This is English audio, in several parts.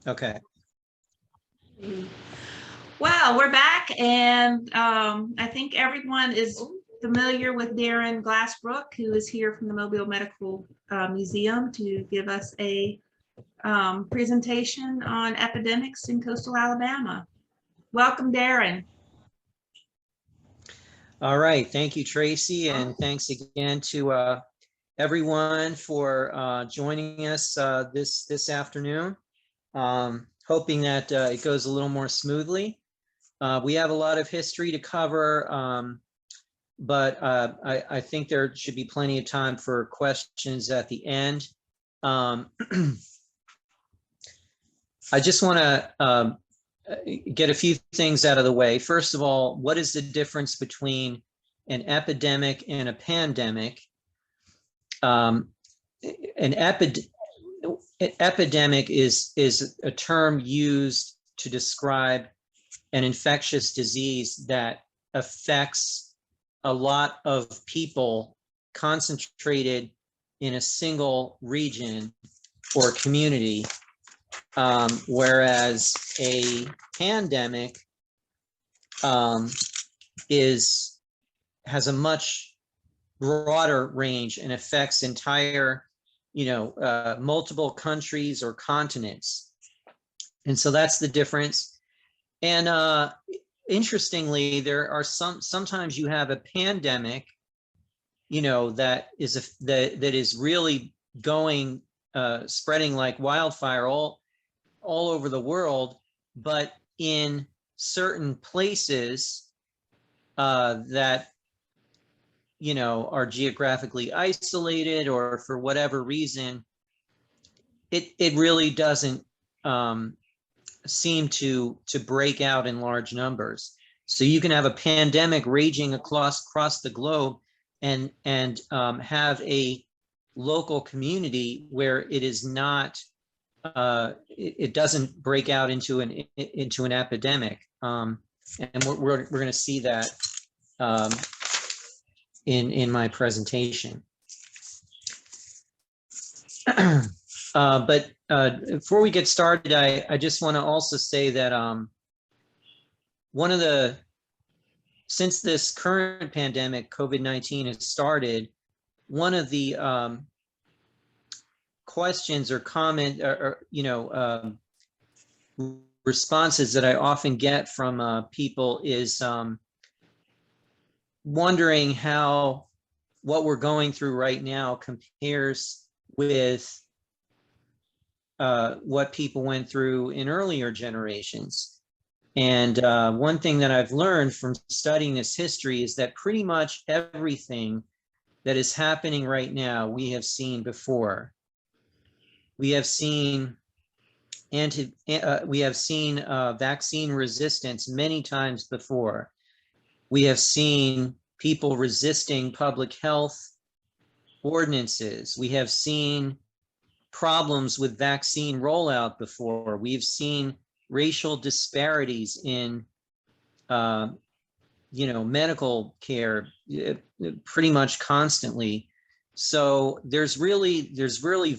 Okay. Well, we're back, and I think everyone is familiar with Darren Glassbrook, who is here from the Mobile Medical Museum to give us a presentation on epidemics in coastal Alabama. Welcome, Darren. All right. Thank you, Tracy, and thanks again to everyone for joining us this afternoon. Hoping that it goes a little more smoothly. We have a lot of history to cover, but I think there should be plenty of time for questions at the end. I just want to get a few things out of the way. First of all, what is the difference between an epidemic and a pandemic? An epidemic is a term used to describe an infectious disease that affects a lot of people concentrated in a single region or community, whereas a pandemic has a much broader range and affects entire, multiple countries or continents. And so that's the difference. And interestingly, there are sometimes you have a pandemic, that is really going spreading like wildfire all over the world, but in certain places that are geographically isolated, or for whatever reason, it really doesn't seem to break out in large numbers. So you can have a pandemic raging across the globe and have a local community where it is not it doesn't break out into an epidemic, and we're going to see that in my presentation. But before we get started, I just want to also say that since this current pandemic, COVID-19, has started, one of the questions or comment or responses that I often get from people is wondering how what we're going through right now compares with what people went through in earlier generations. And one thing that I've learned from studying this history is that pretty much everything that is happening right now, we have seen before. We have seen vaccine resistance many times before. We have seen people resisting public health ordinances. We have seen problems with vaccine rollout before. We've seen racial disparities in medical care pretty much constantly. So there's really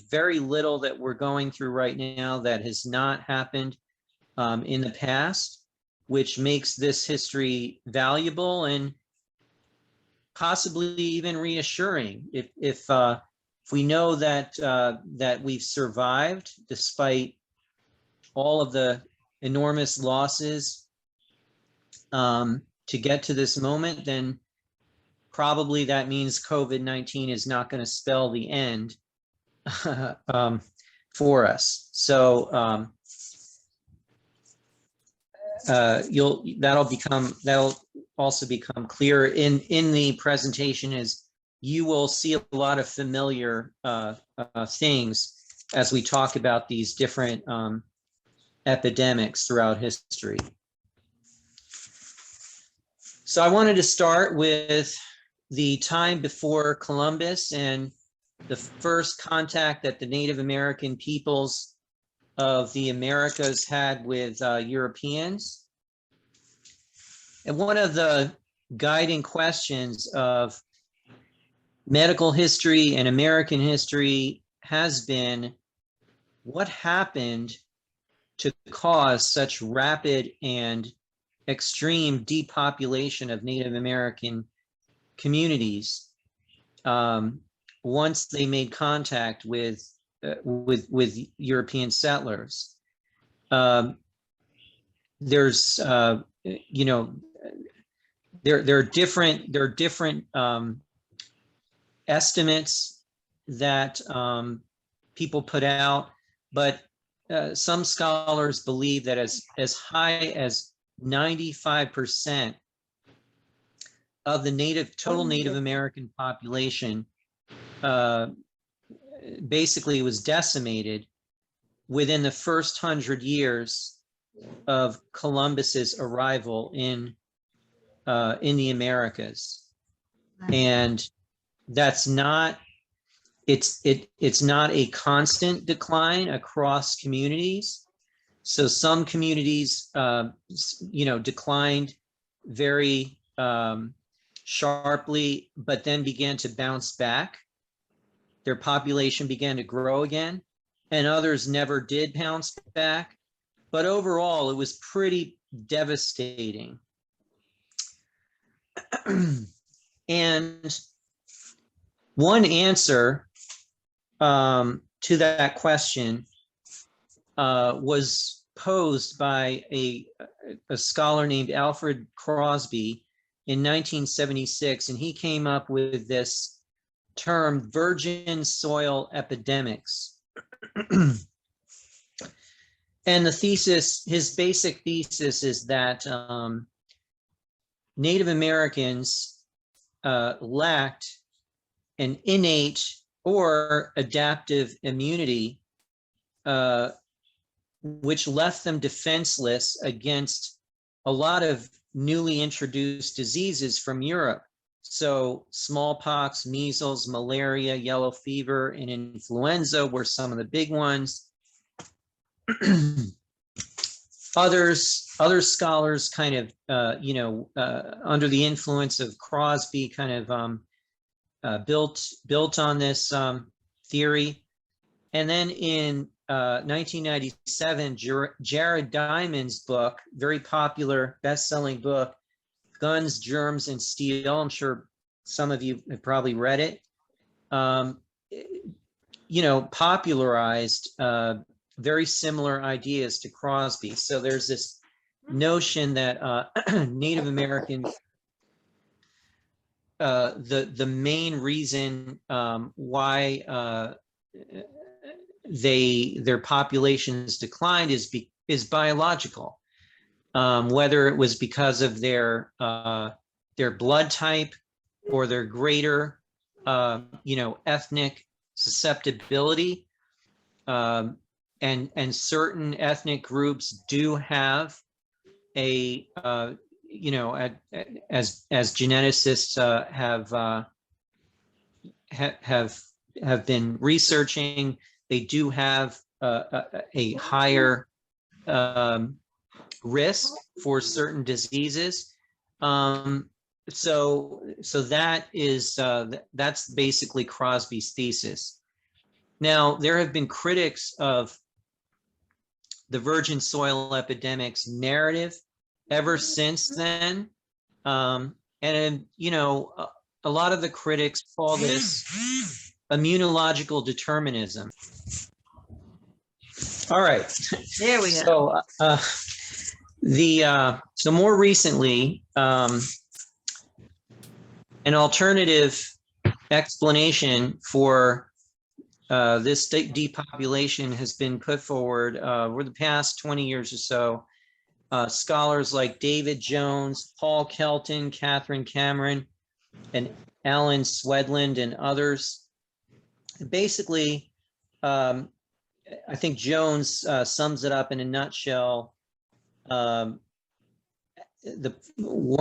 very little that we're going through right now that has not happened in the past, which makes this history valuable and possibly even reassuring. If we know that we've survived despite all of the enormous losses to get to this moment, then probably that means COVID-19 is not going to spell the end for us. So that'll also become clear in the presentation, as you will see a lot of familiar things as we talk about these different epidemics throughout history. So I wanted to start with the time before Columbus and the first contact that the Native American peoples of the Americas had with Europeans. And one of the guiding questions of medical history and American history has been, what happened to cause such rapid and extreme depopulation of Native American communities once they made contact with European settlers. There's you know, there are different estimates that people put out, but some scholars believe that as high as 95% of the total Native American population basically was decimated within the first 100 years of Columbus's arrival in the Americas. And that's not, it's not a constant decline across communities. So some communities, you know, declined very sharply, but then began to bounce back. Their population began to grow again, and others never did bounce back. But overall, it was pretty devastating. And one answer to that question was posed by a scholar named Alfred Crosby in 1976, and he came up with this term, virgin soil epidemics. And the thesis, his basic thesis is that Native Americans lacked an innate or adaptive immunity, which left them defenseless against a lot of newly introduced diseases from Europe. So smallpox, measles, malaria, yellow fever, and influenza were some of the big ones. Other scholars kind of, you know, under the influence of Crosby, kind of built on this theory. And then in 1997, Jared Diamond's book, very popular, best-selling book, Guns, Germs, and Steel. I'm sure some of you have probably read it. You know, popularized very similar ideas to Crosby. So there's this notion that Native Americans, the main reason why their populations declined is biological. Whether it was because of their blood type or their greater, you know, ethnic susceptibility, and certain ethnic groups do have a, you know, as geneticists have been researching, they do have a higher risk for certain diseases. So that is that's basically Crosby's thesis. Now, there have been critics of the virgin soil epidemics narrative ever since then, and you know, a lot of the critics call this immunological determinism. All right. There we go. So so more recently, an alternative explanation for this depopulation has been put forward over the past 20 years or so. Scholars like David Jones, Paul Kelton, Catherine Cameron, and Alan Swedland, and others. Basically, I think Jones sums it up in a nutshell. One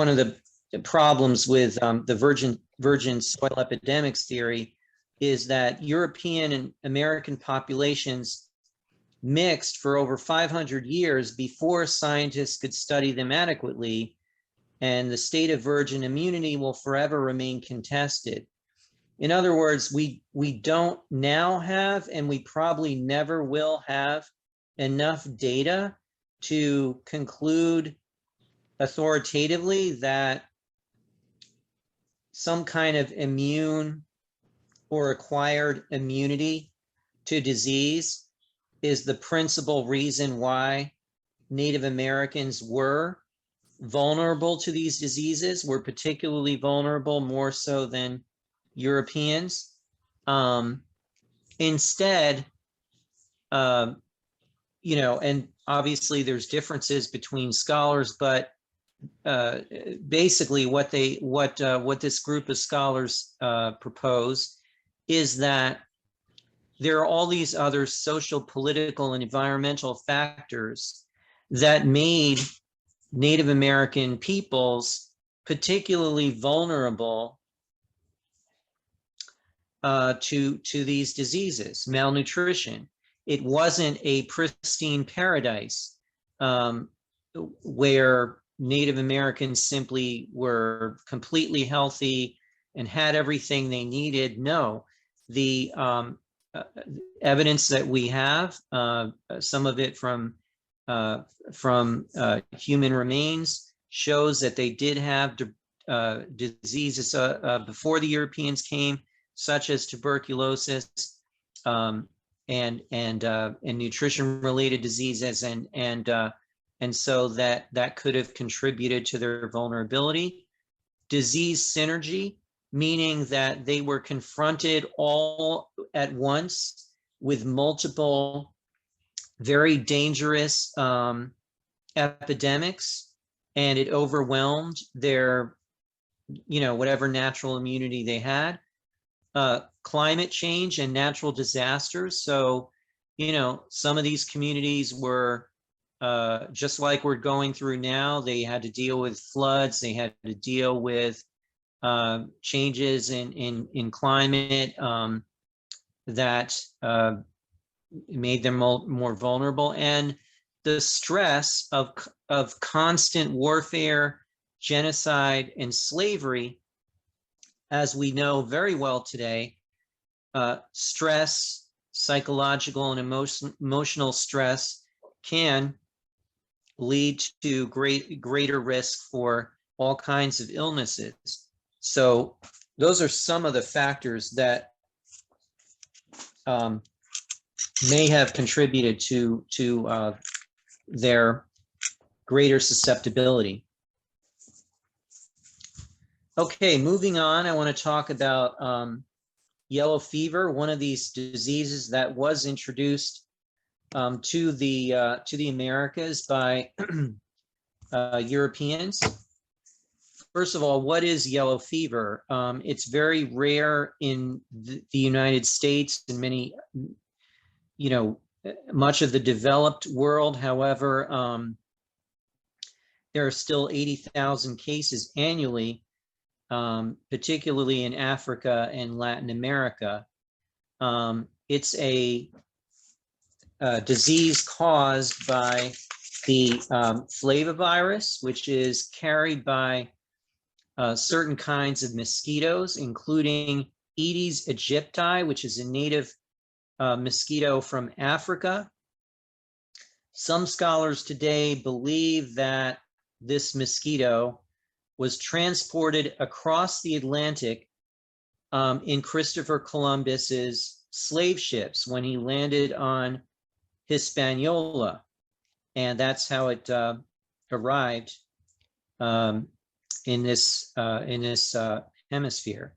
of the problems with the virgin soil epidemics theory is that European and American populations mixed for over 500 years before scientists could study them adequately, and the state of virgin immunity will forever remain contested. In other words, we don't now have, and we probably never will have, enough data to conclude authoritatively that some kind of immune or acquired immunity to disease is the principal reason why Native Americans were vulnerable to these diseases, were particularly vulnerable, more so than Europeans. Instead, you know, and obviously there's differences between scholars, but basically what this group of scholars propose is that there are all these other social, political, and environmental factors that made Native American peoples particularly vulnerable to these diseases, malnutrition. It wasn't a pristine paradise where Native Americans simply were completely healthy and had everything they needed. No, the evidence that we have, some of it from human remains, shows that they did have diseases before the Europeans came, such as tuberculosis and nutrition-related diseases, and so that could have contributed to their vulnerability. Disease synergy, meaning that they were confronted all at once with multiple very dangerous epidemics, and it overwhelmed their, you know, whatever natural immunity they had. Climate change and natural disasters. So, you know, some of these communities were just like we're going through now. They had to deal with floods. They had to deal with changes in climate that made them more vulnerable, and the stress of constant warfare, genocide, and slavery, as we know very well today. Stress, psychological and emotional stress, can lead to greater risk for all kinds of illnesses. So those are some of the factors that may have contributed to their greater susceptibility. Okay, moving on, I want to talk about yellow fever, one of these diseases that was introduced to the Americas by Europeans. First of all, what is yellow fever? It's very rare in the United States and many, you know, much of the developed world. However, there are still 80,000 cases annually, particularly in Africa and Latin America. It's a disease caused by the flavivirus, which is carried by certain kinds of mosquitoes, including Aedes aegypti, which is a native mosquito from Africa. Some scholars today believe that this mosquito was transported across the Atlantic in Christopher Columbus's slave ships when he landed on Hispaniola, and that's how it arrived in this hemisphere.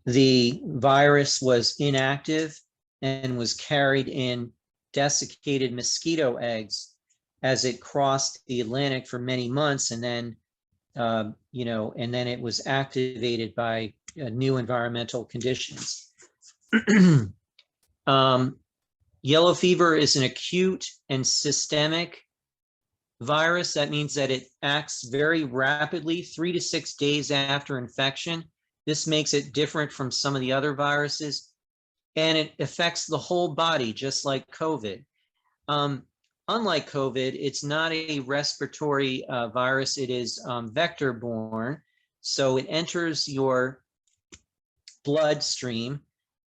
The virus was inactive and was carried in desiccated mosquito eggs as it crossed the Atlantic for many months, and then you know, and then it was activated by new environmental conditions. Yellow fever is an acute and systemic virus. That means that it acts very rapidly, 3 to 6 days after infection. This makes it different from some of the other viruses, and it affects the whole body, just like COVID. Unlike COVID, it's not a respiratory virus. It is vector-borne, so it enters your bloodstream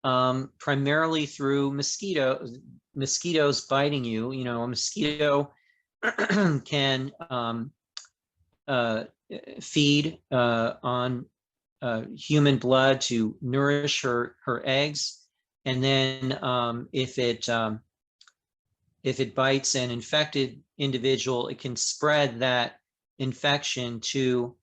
primarily through mosquitoes biting you. You know, a mosquito can feed on human blood to nourish her eggs, and then if it bites an infected individual, it can spread that infection to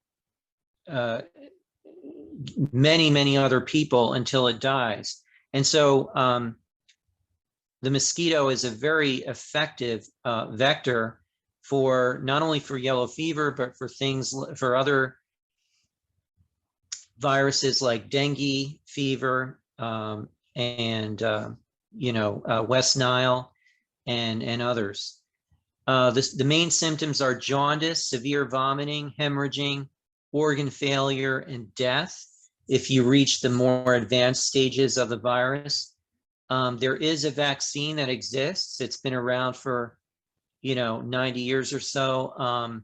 many other people until it dies. And so the mosquito is a very effective vector for not only for yellow fever, but for other viruses like dengue fever, and West Nile and others. The main symptoms are jaundice, severe vomiting, hemorrhaging, organ failure, and death if you reach the more advanced stages of the virus. There is a vaccine that exists. It's been around for 90 years or so.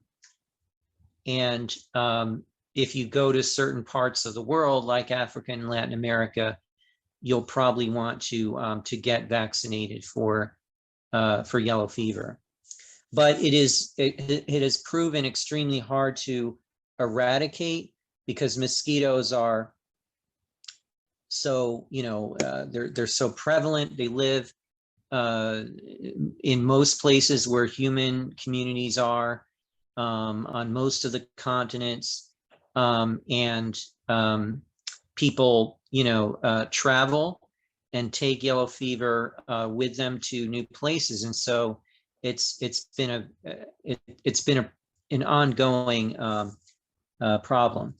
If you go to certain parts of the world, like Africa and Latin America, you'll probably want to get vaccinated for yellow fever. But it has proven extremely hard to eradicate because mosquitoes are so they're so prevalent. They live in most places where human communities are, on most of the continents, and people travel and take yellow fever with them to new places, and so it's been an ongoing problem.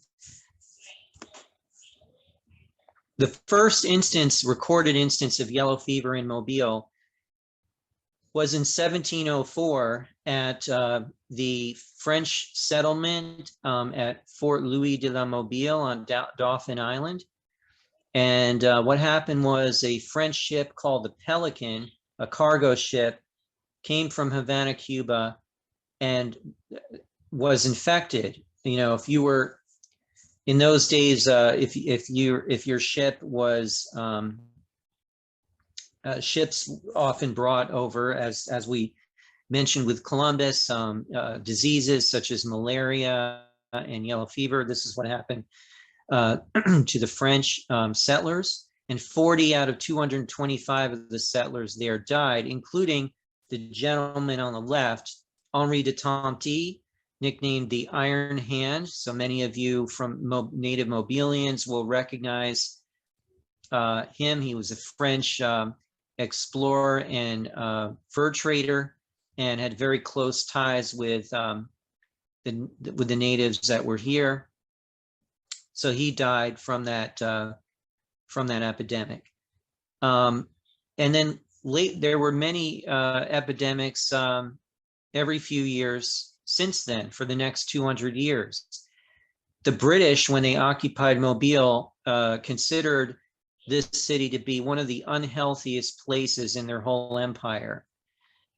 The first recorded instance of yellow fever in Mobile was in 1704 at the French settlement at Fort Louis de la Mobile on Dauphin Island. And what happened was a French ship called the Pelican, a cargo ship, came from Havana, Cuba, and was infected. If you were in those days, if your ship was ships often brought over, as we mentioned with Columbus, diseases such as malaria and yellow fever. This is what happened to the French settlers, and 40 out of 225 of the settlers there died, including the gentleman on the left, Henri de Tonty, nicknamed the Iron Hand. So many of you from native Mobilians will recognize him. He was a French explorer and fur trader, and had very close ties with the natives that were here. So he died from that epidemic. And then there were many epidemics every few years since then for the next 200 years. The British, when they occupied Mobile, considered this city to be one of the unhealthiest places in their whole empire.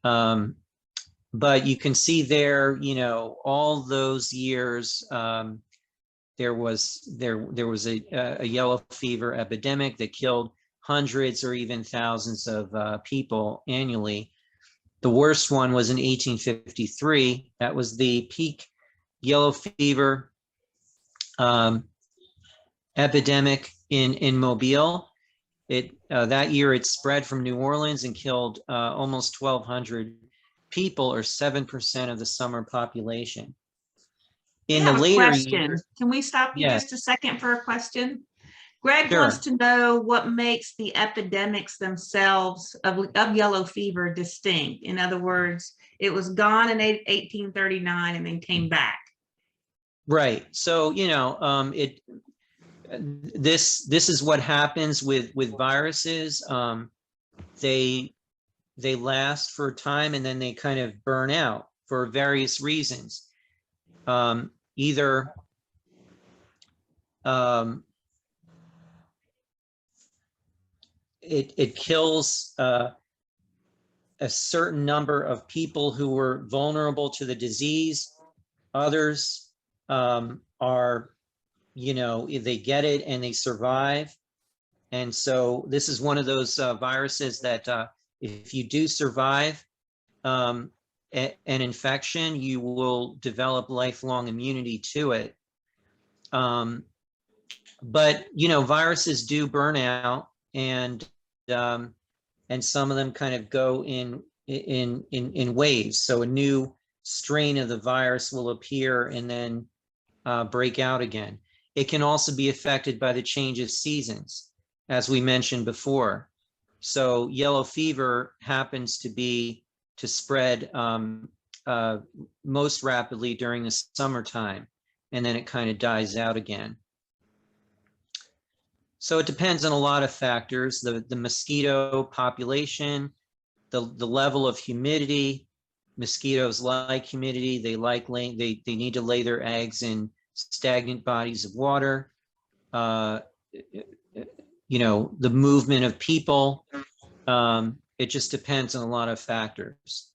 But you can see there, all those years, there was a yellow fever epidemic that killed hundreds or even thousands of people annually. The worst one was in 1853. That was the peak yellow fever epidemic in Mobile. That year it spread from New Orleans and killed almost 1,200 people, or 7% of the summer population. In the later years, can we stop you just a second for a question? Greg Sure. wants to know what makes the epidemics themselves of yellow fever distinct. In other words, it was gone in 1839 and then came back. Right. So, this is what happens with viruses. They last for a time and then they kind of burn out for various reasons. Either it kills a certain number of people who were vulnerable to the disease. Others are, they get it and they survive. And so this is one of those viruses that if you do survive an infection, you will develop lifelong immunity to it. But viruses do burn out, and some of them kind of go in waves. So a new strain of the virus will appear and then break out again. It can also be affected by the change of seasons, as we mentioned before. So yellow fever happens to spread most rapidly during the summertime, and then it kind of dies out again. So it depends on a lot of factors: the mosquito population, the level of humidity. Mosquitoes like humidity. They like laying. They need to lay their eggs in stagnant bodies of water. The movement of people. It just depends on a lot of factors.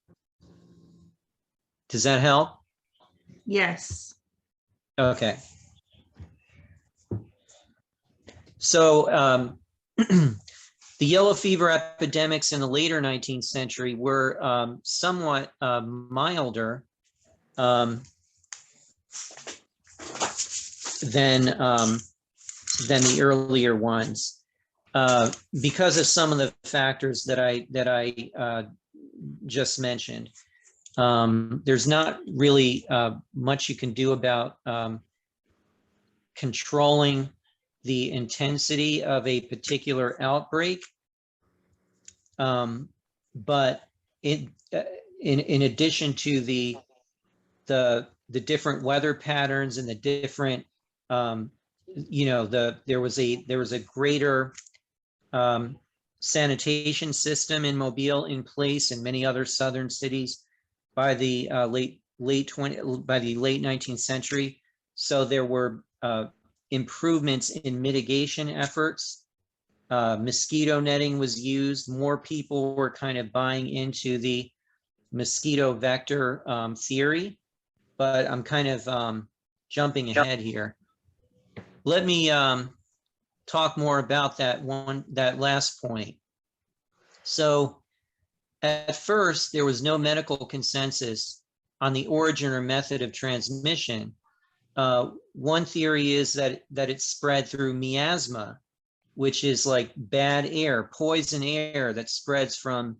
Does that help? Yes. Okay. So the yellow fever epidemics in the later 19th century were somewhat milder than the earlier ones because of some of the factors that I just mentioned. There's not really much you can do about controlling the intensity of a particular outbreak. But in addition to the different weather patterns and the different, there was a greater sanitation system in Mobile in place and many other southern cities by the late 19th century. So there were improvements in mitigation efforts. Mosquito netting was used. More people were kind of buying into the mosquito vector theory, but I'm kind of jumping ahead here. Let me talk more about that last point. So at first, there was no medical consensus on the origin or method of transmission. One theory is that it spread through miasma, which is like bad air, poison air that spreads from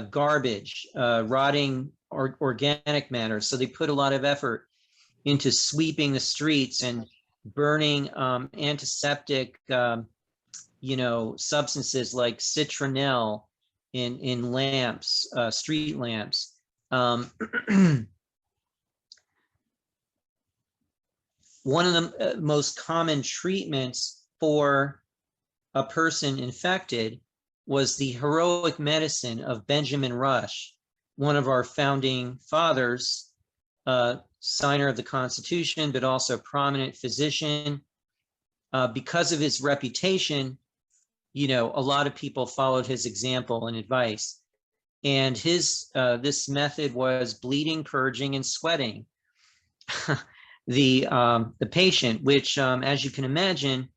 garbage, rotting organic matter. So they put a lot of effort into sweeping the streets and burning antiseptic, substances like citronelle in lamps, street lamps. One of the most common treatments for a person infected was the heroic medicine of Benjamin Rush, one of our founding fathers, signer of the Constitution, but also prominent physician. Because of his reputation, a lot of people followed his example and advice. And this method was bleeding, purging, and sweating the patient, which, as you can imagine,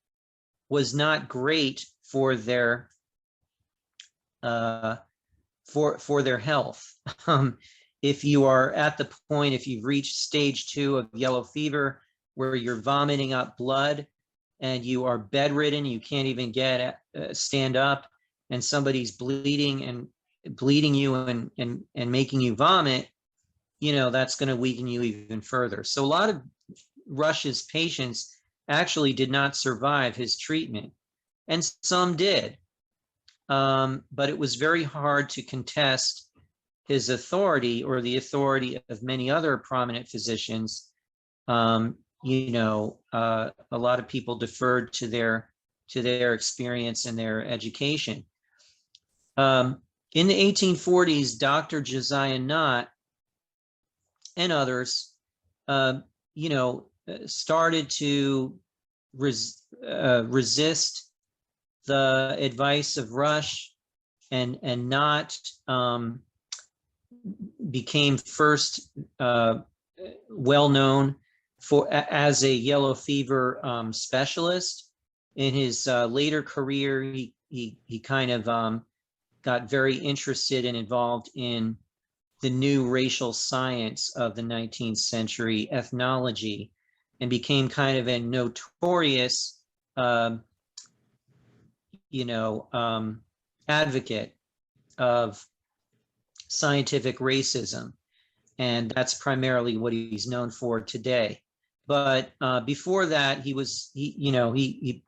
was not great for their health. If you are at the point, if you've reached stage 2 of yellow fever, where you're vomiting up blood and you are bedridden, you can't even stand up, and somebody's bleeding you and making you vomit, that's going to weaken you even further. So a lot of Rush's patients actually did not survive his treatment, and some did. But it was very hard to contest his authority or the authority of many other prominent physicians. A lot of people deferred to their experience and their education. In the 1840s, Dr. Josiah Nott and others, started to resist the advice of Rush, and Nott became first well known as a yellow fever specialist. In his later career, he kind of got very interested and involved in the new racial science of the 19th century, ethnology, and became kind of a notorious, advocate of scientific racism. And that's primarily what he's known for today. But before that, he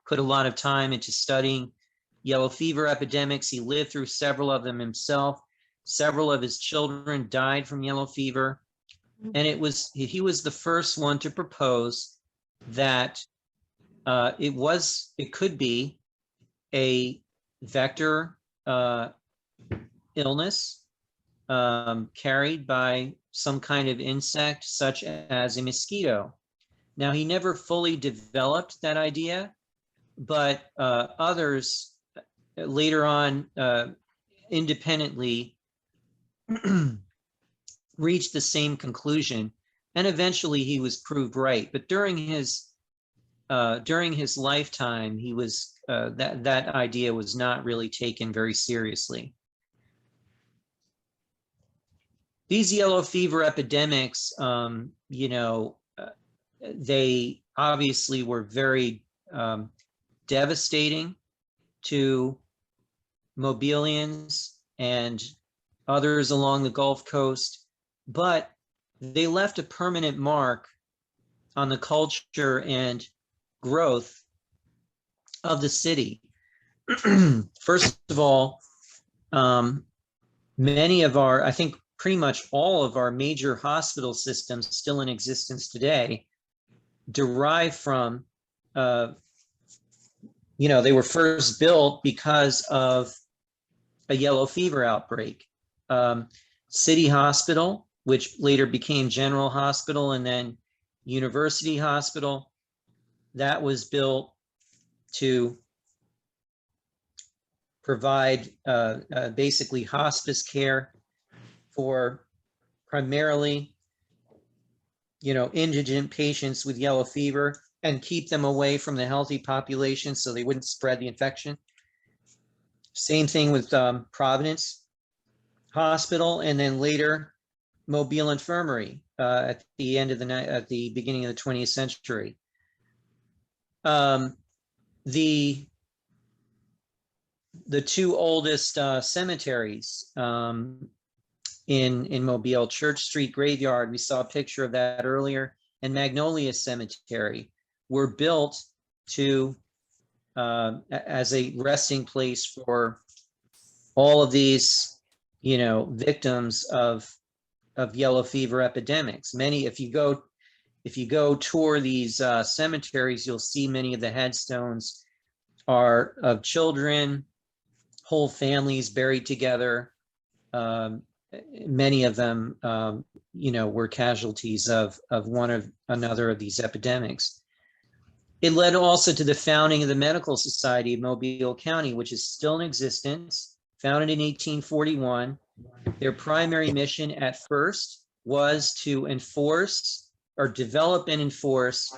put a lot of time into studying yellow fever epidemics. He lived through several of them himself. Several of his children died from yellow fever. And he was the first one to propose that it could be a vector illness carried by some kind of insect, such as a mosquito. Now, he never fully developed that idea, but others later on independently reached the same conclusion, and eventually he was proved right. But during his lifetime, he was that idea was not really taken very seriously. These yellow fever epidemics, they obviously were very devastating to Mobilians and others along the Gulf Coast, but they left a permanent mark on the culture and growth of the city. First of all, many of I think pretty much all of our major hospital systems still in existence today derive from, they were first built because of a yellow fever outbreak. City Hospital, which later became General Hospital and then University Hospital, that was built to provide basically hospice care for primarily, indigent patients with yellow fever and keep them away from the healthy population so they wouldn't spread the infection. Same thing with Providence Hospital, and then later Mobile Infirmary at the beginning of the 20th century. The two oldest cemeteries in Mobile, Church Street Graveyard, we saw a picture of that earlier, and Magnolia Cemetery, were built to as a resting place for all of these, victims of yellow fever epidemics. Many, if you go tour these cemeteries, you'll see many of the headstones are of children, whole families buried together. Many of them, were casualties of one or another of these epidemics. It led also to the founding of the Medical Society of Mobile County, which is still in existence, founded in 1841. Their primary mission at first was to enforce or develop and enforce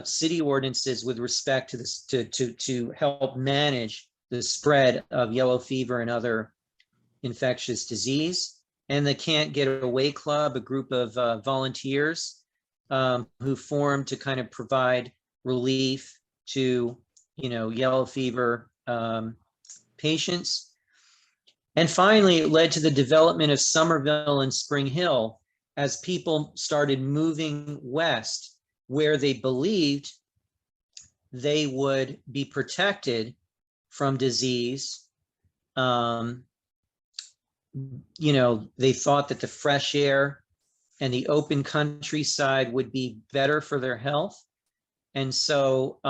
city ordinances with respect to this, to help manage the spread of yellow fever and other infectious disease. And the Can't Get Away Club, a group of volunteers who formed to kind of provide relief to, yellow fever patients. And finally, it led to the development of Somerville and Spring Hill as people started moving west, where they believed they would be protected from disease. They thought that the fresh air and the open countryside would be better for their health. And so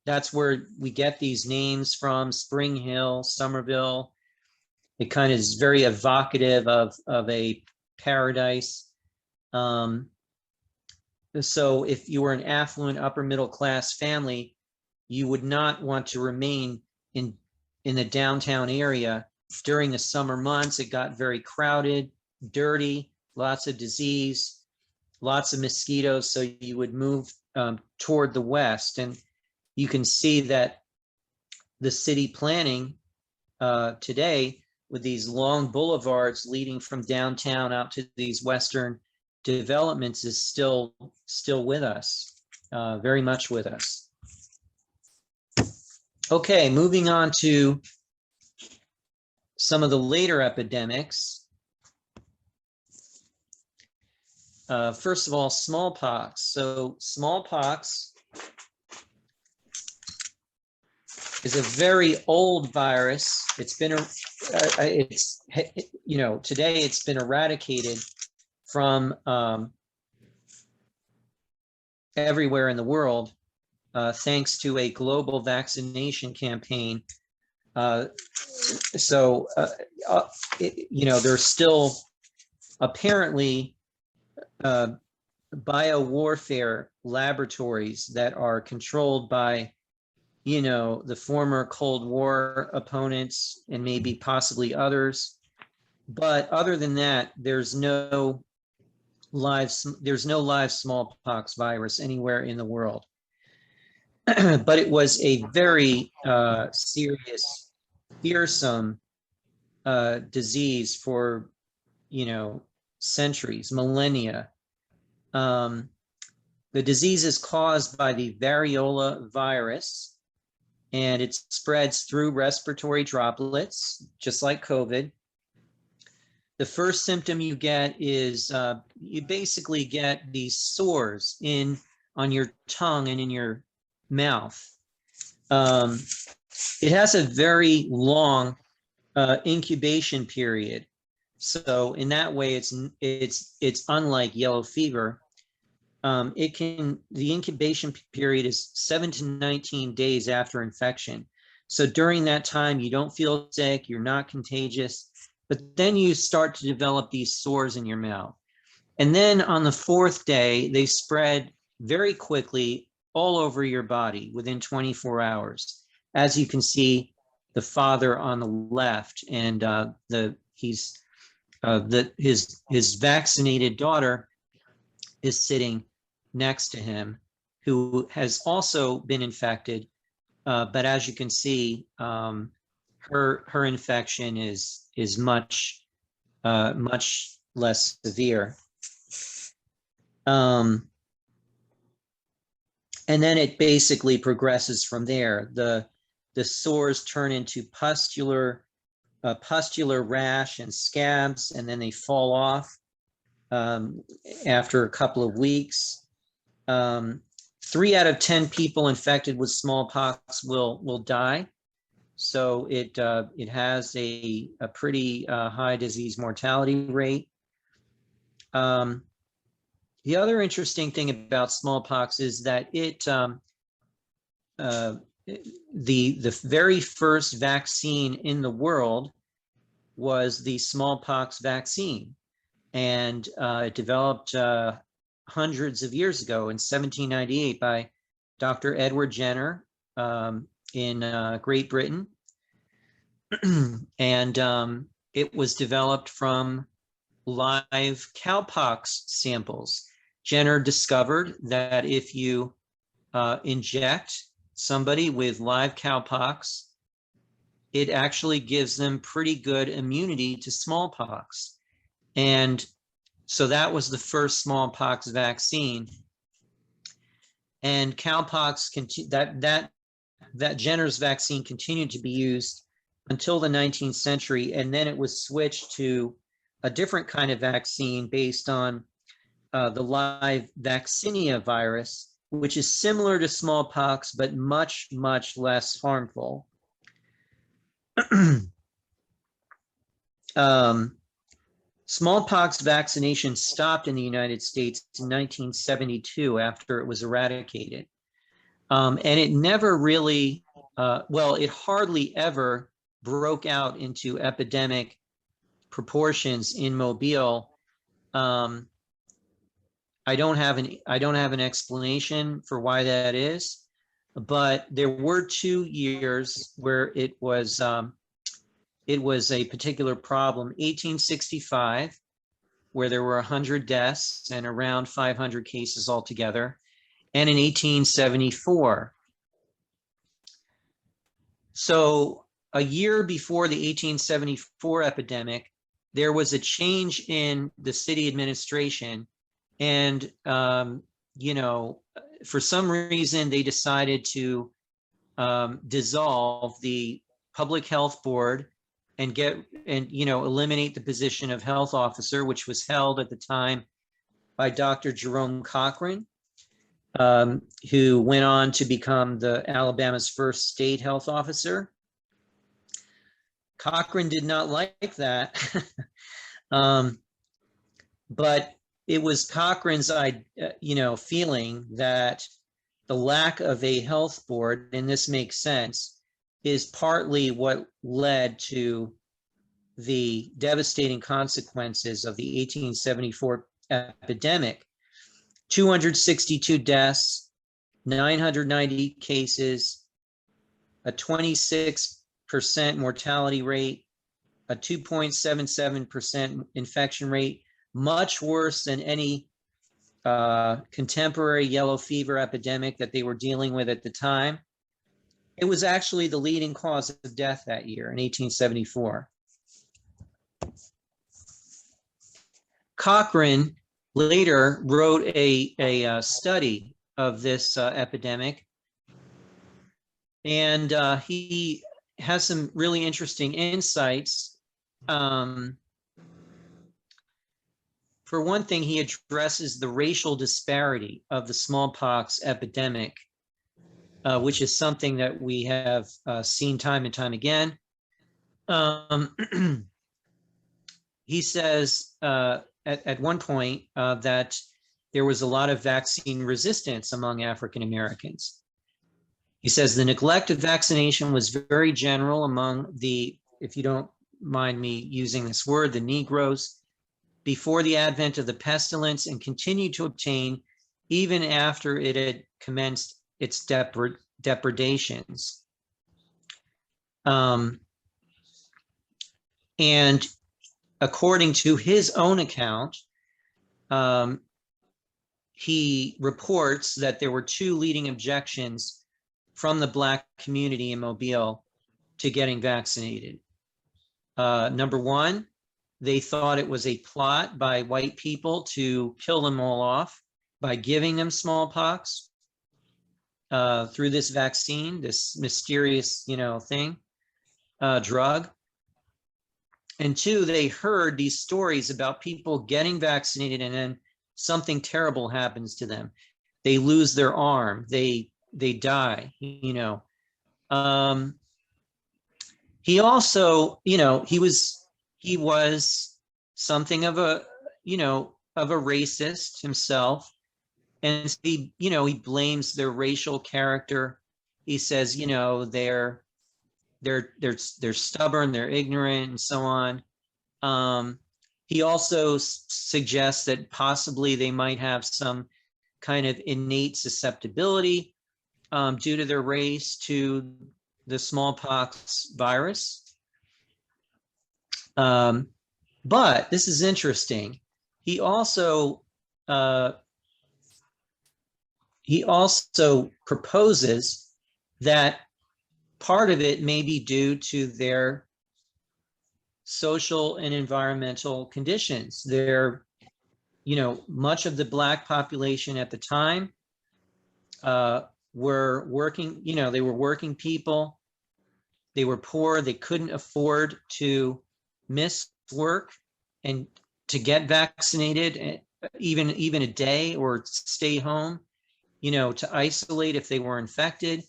that's where we get these names from: Spring Hill, Somerville. It kind of is very evocative of a paradise. So if you were an affluent upper middle class family, you would not want to remain in the downtown area during the summer months. It got very crowded, dirty, lots of disease, lots of mosquitoes. So you would move toward the west. And, you can see that the city planning today, with these long boulevards leading from downtown out to these western developments, is still with us, very much with us. Okay, moving on to some of the later epidemics. First of all, smallpox. So smallpox is a very old virus. It's been, today it's been eradicated from everywhere in the world, thanks to a global vaccination campaign. There's still apparently biowarfare laboratories that are controlled by, the former Cold War opponents and maybe possibly others. But other than that, there's no live smallpox virus anywhere in the world. But it was a very serious, fearsome disease for, centuries, millennia. The disease is caused by the variola virus, and it spreads through respiratory droplets, just like COVID. The first symptom you get is you basically get these sores on your tongue and in your mouth. It has a very long incubation period. So in that way, it's unlike yellow fever. The incubation period is 7 to 19 days after infection. So during that time, you don't feel sick, you're not contagious, but then you start to develop these sores in your mouth. And then on the 4th day, they spread very quickly all over your body within 24 hours. As you can see, the father on the left, and his vaccinated daughter is sitting next to him, who has also been infected, but as you can see, her infection is much less severe. And then it basically progresses from there. The sores turn into pustular rash and scabs, and then they fall off after a couple of weeks. 3 out of 10 people infected with smallpox will die. So it has a pretty high disease mortality rate. The other interesting thing about smallpox is that the very first vaccine in the world was the smallpox vaccine, and it developed hundreds of years ago in 1798 by Dr. Edward Jenner in Great Britain. And it was developed from live cowpox samples. Jenner discovered that if you inject somebody with live cowpox, it actually gives them pretty good immunity to smallpox. And so that was the first smallpox vaccine. And cowpox, that Jenner's vaccine continued to be used until the 19th century, and then it was switched to a different kind of vaccine based on the live vaccinia virus, which is similar to smallpox, but much, much less harmful. Smallpox vaccination stopped in the United States in 1972 after it was eradicated. And it never really, it hardly ever broke out into epidemic proportions in Mobile. I don't have an explanation for why that is, but there were 2 years where it was a particular problem. 1865, where there were 100 deaths and around 500 cases altogether, and in 1874, So a year before the 1874 epidemic, there was a change in the city administration, and you know, for some reason they decided to dissolve the public health board and eliminate the position of health officer, which was held at the time by Dr. Jerome Cochran, who went on to become Alabama's first state health officer. Cochran did not like that, but it was Cochran's, feeling that the lack of a health board, and this makes sense, is partly what led to the devastating consequences of the 1874 epidemic. 262 deaths, 990 cases, a 26% mortality rate, a 2.77% infection rate, much worse than any contemporary yellow fever epidemic that they were dealing with at the time. It was actually the leading cause of death that year in 1874. Cochran later wrote a study of this epidemic, and he has some really interesting insights. For one thing, he addresses the racial disparity of the smallpox epidemic, which is something that we have seen time and time again. He says at one point that there was a lot of vaccine resistance among African Americans. He says the neglect of vaccination was very general among the, if you don't mind me using this word, the Negroes, before the advent of the pestilence, and continued to obtain even after it had commenced its depredations. And according to his own account, he reports that there were two leading objections from the Black community in Mobile to getting vaccinated. Number one, they thought it was a plot by white people to kill them all off by giving them smallpox through this vaccine, this mysterious, drug. And two, they heard these stories about people getting vaccinated and then something terrible happens to them. They lose their arm, they die, He also, he was something of a racist himself, and he blames their racial character. He says, they're stubborn, they're ignorant, and so on. He also suggests that possibly they might have some kind of innate susceptibility due to their race to the smallpox virus. But this is interesting. He also proposes that part of it may be due to their social and environmental conditions. They're, much of the Black population at the time were working, they were working people. They were poor. They couldn't afford to miss work and to get vaccinated even a day or stay home, to isolate if they were infected.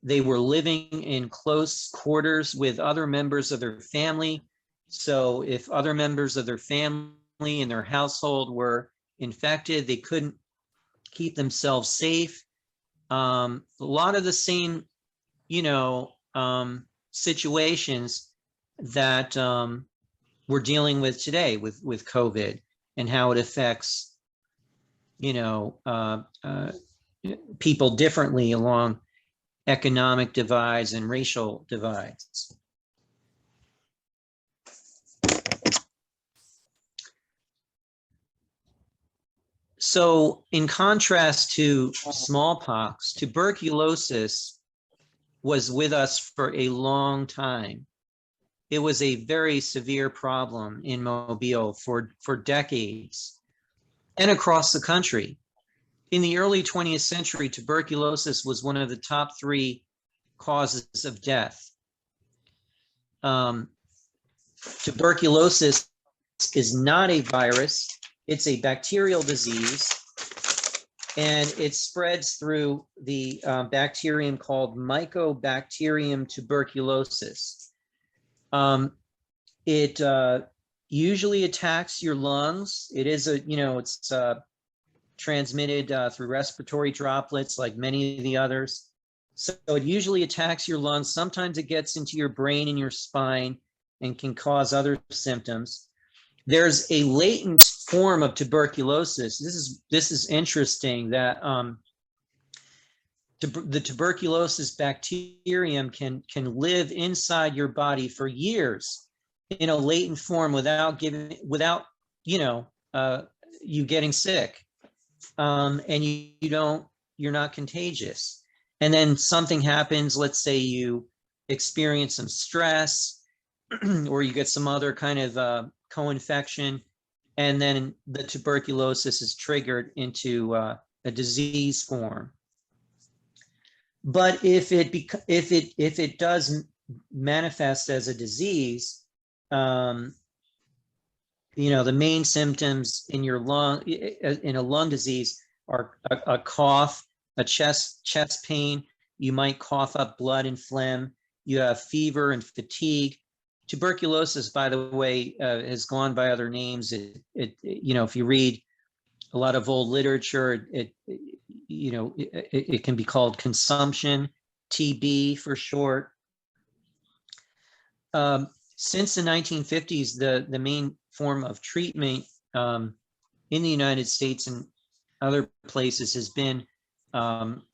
They were living in close quarters with other members of their family. So if other members of their family and their household were infected, they couldn't keep themselves safe. A lot of the same, situations that we're dealing with today with COVID and how it affects, people differently along economic divides and racial divides. So in contrast to smallpox, tuberculosis was with us for a long time. It was a very severe problem in Mobile for decades and across the country. In the early 20th century, tuberculosis was one of the top 3 causes of death. Tuberculosis is not a virus, it's a bacterial disease, and it spreads through the bacterium called Mycobacterium tuberculosis. It usually attacks your lungs. It is it's transmitted through respiratory droplets like many of the others. So it usually attacks your lungs. Sometimes it gets into your brain and your spine and can cause other symptoms. There's a latent form of tuberculosis. This is interesting that the tuberculosis bacterium can live inside your body for years in a latent form without you getting sick, and you're not contagious. And then something happens. Let's say you experience some stress, or you get some other kind of co-infection, and then the tuberculosis is triggered into a disease form. But if it does manifest as a disease, the main symptoms in your lung, in a lung disease, are a cough, a chest pain. You might cough up blood and phlegm. You have fever and fatigue. Tuberculosis, by the way, has gone by other names. If you read a lot of old literature, it can be called consumption, TB for short. Since the 1950s, the main form of treatment in the United States and other places has been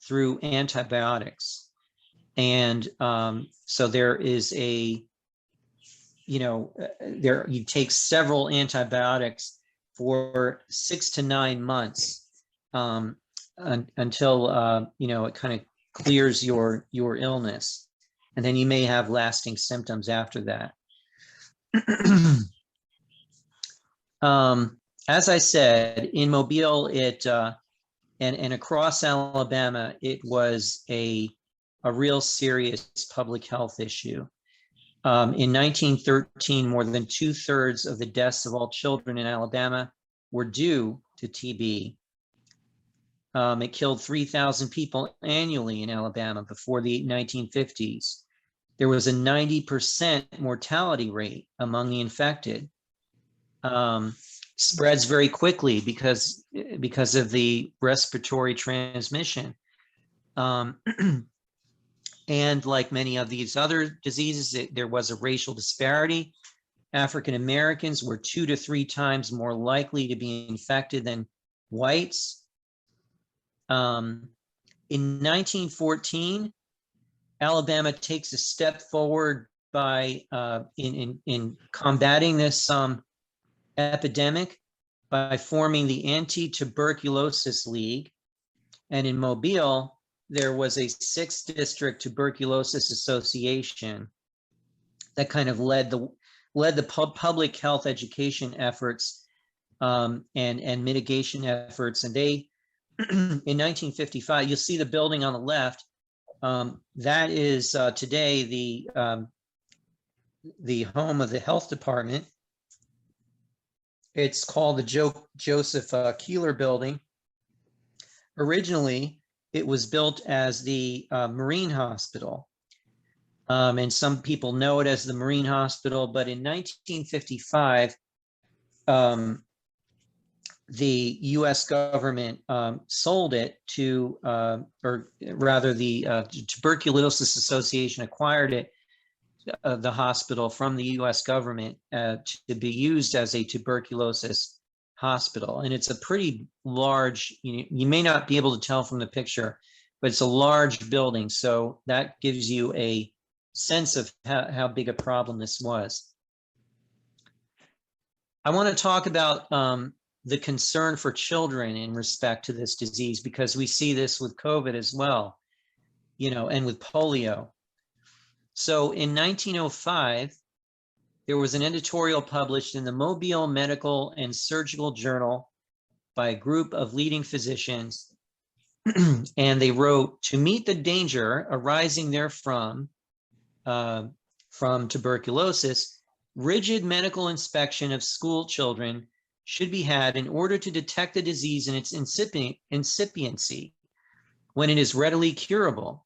through antibiotics. And so there is you take several antibiotics for 6 to 9 months until it kind of clears your illness, and then you may have lasting symptoms after that. As I said, in Mobile, and across Alabama, it was a real serious public health issue. In 1913, more than 2/3 of the deaths of all children in Alabama were due to TB. It killed 3,000 people annually in Alabama before the 1950s. There was a 90% mortality rate among the infected. Spreads very quickly because of the respiratory transmission. And like many of these other diseases, there was a racial disparity. African Americans were 2 to 3 times more likely to be infected than whites. In 1914, Alabama takes a step forward by in combating this epidemic by forming the Anti-Tuberculosis League. And in Mobile, there was a 6th district tuberculosis association that kind of led the public health education efforts and mitigation efforts. And they, in 1955, you'll see the building on the left. That is today the home of the health department. It's called the Joseph Keeler Building. Originally, it was built as the Marine Hospital, and some people know it as the Marine Hospital, but in 1955, the US government sold it to, or rather the Tuberculosis Association acquired it, the hospital, from the US government to be used as a tuberculosis hospital. And it's a pretty large, you may not be able to tell from the picture, but it's a large building. So that gives you a sense of how big a problem this was. I want to talk about the concern for children in respect to this disease, because we see this with COVID as well, and with polio. So in 1905, there was an editorial published in the Mobile Medical and Surgical Journal by a group of leading physicians. And they wrote, to meet the danger arising therefrom from tuberculosis, rigid medical inspection of school children should be had in order to detect the disease in its incipiency when it is readily curable.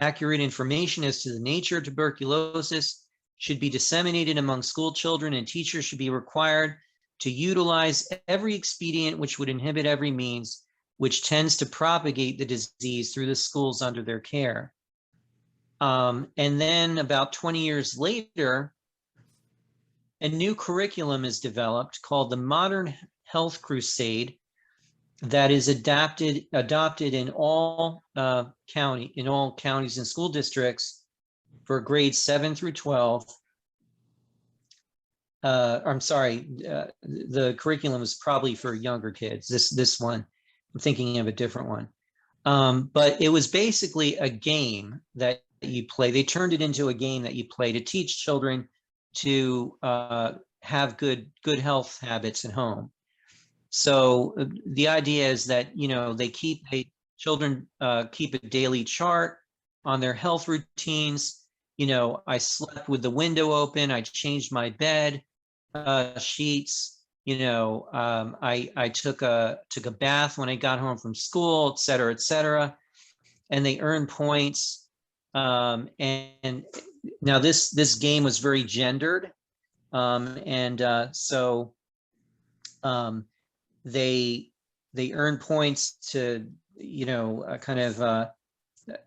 Accurate information as to the nature of tuberculosis should be disseminated among school children, and teachers should be required to utilize every expedient which would inhibit every means which tends to propagate the disease through the schools under their care. And then about 20 years later, a new curriculum is developed called the Modern Health Crusade that is adopted in all counties and school districts for grades 7 through 12. I'm sorry, the curriculum is probably for younger kids. This one, I'm thinking of a different one. But it was basically a game that you play. They turned it into a game that you play to teach children to have good health habits at home. So the idea is that, you know, children keep a daily chart on their health routines. You know, I slept with the window open, I changed my bed sheets, you know, I took a bath when I got home from school, et cetera, et cetera. And they earn points. And now this game was very gendered. So they earn points to, you know, kind of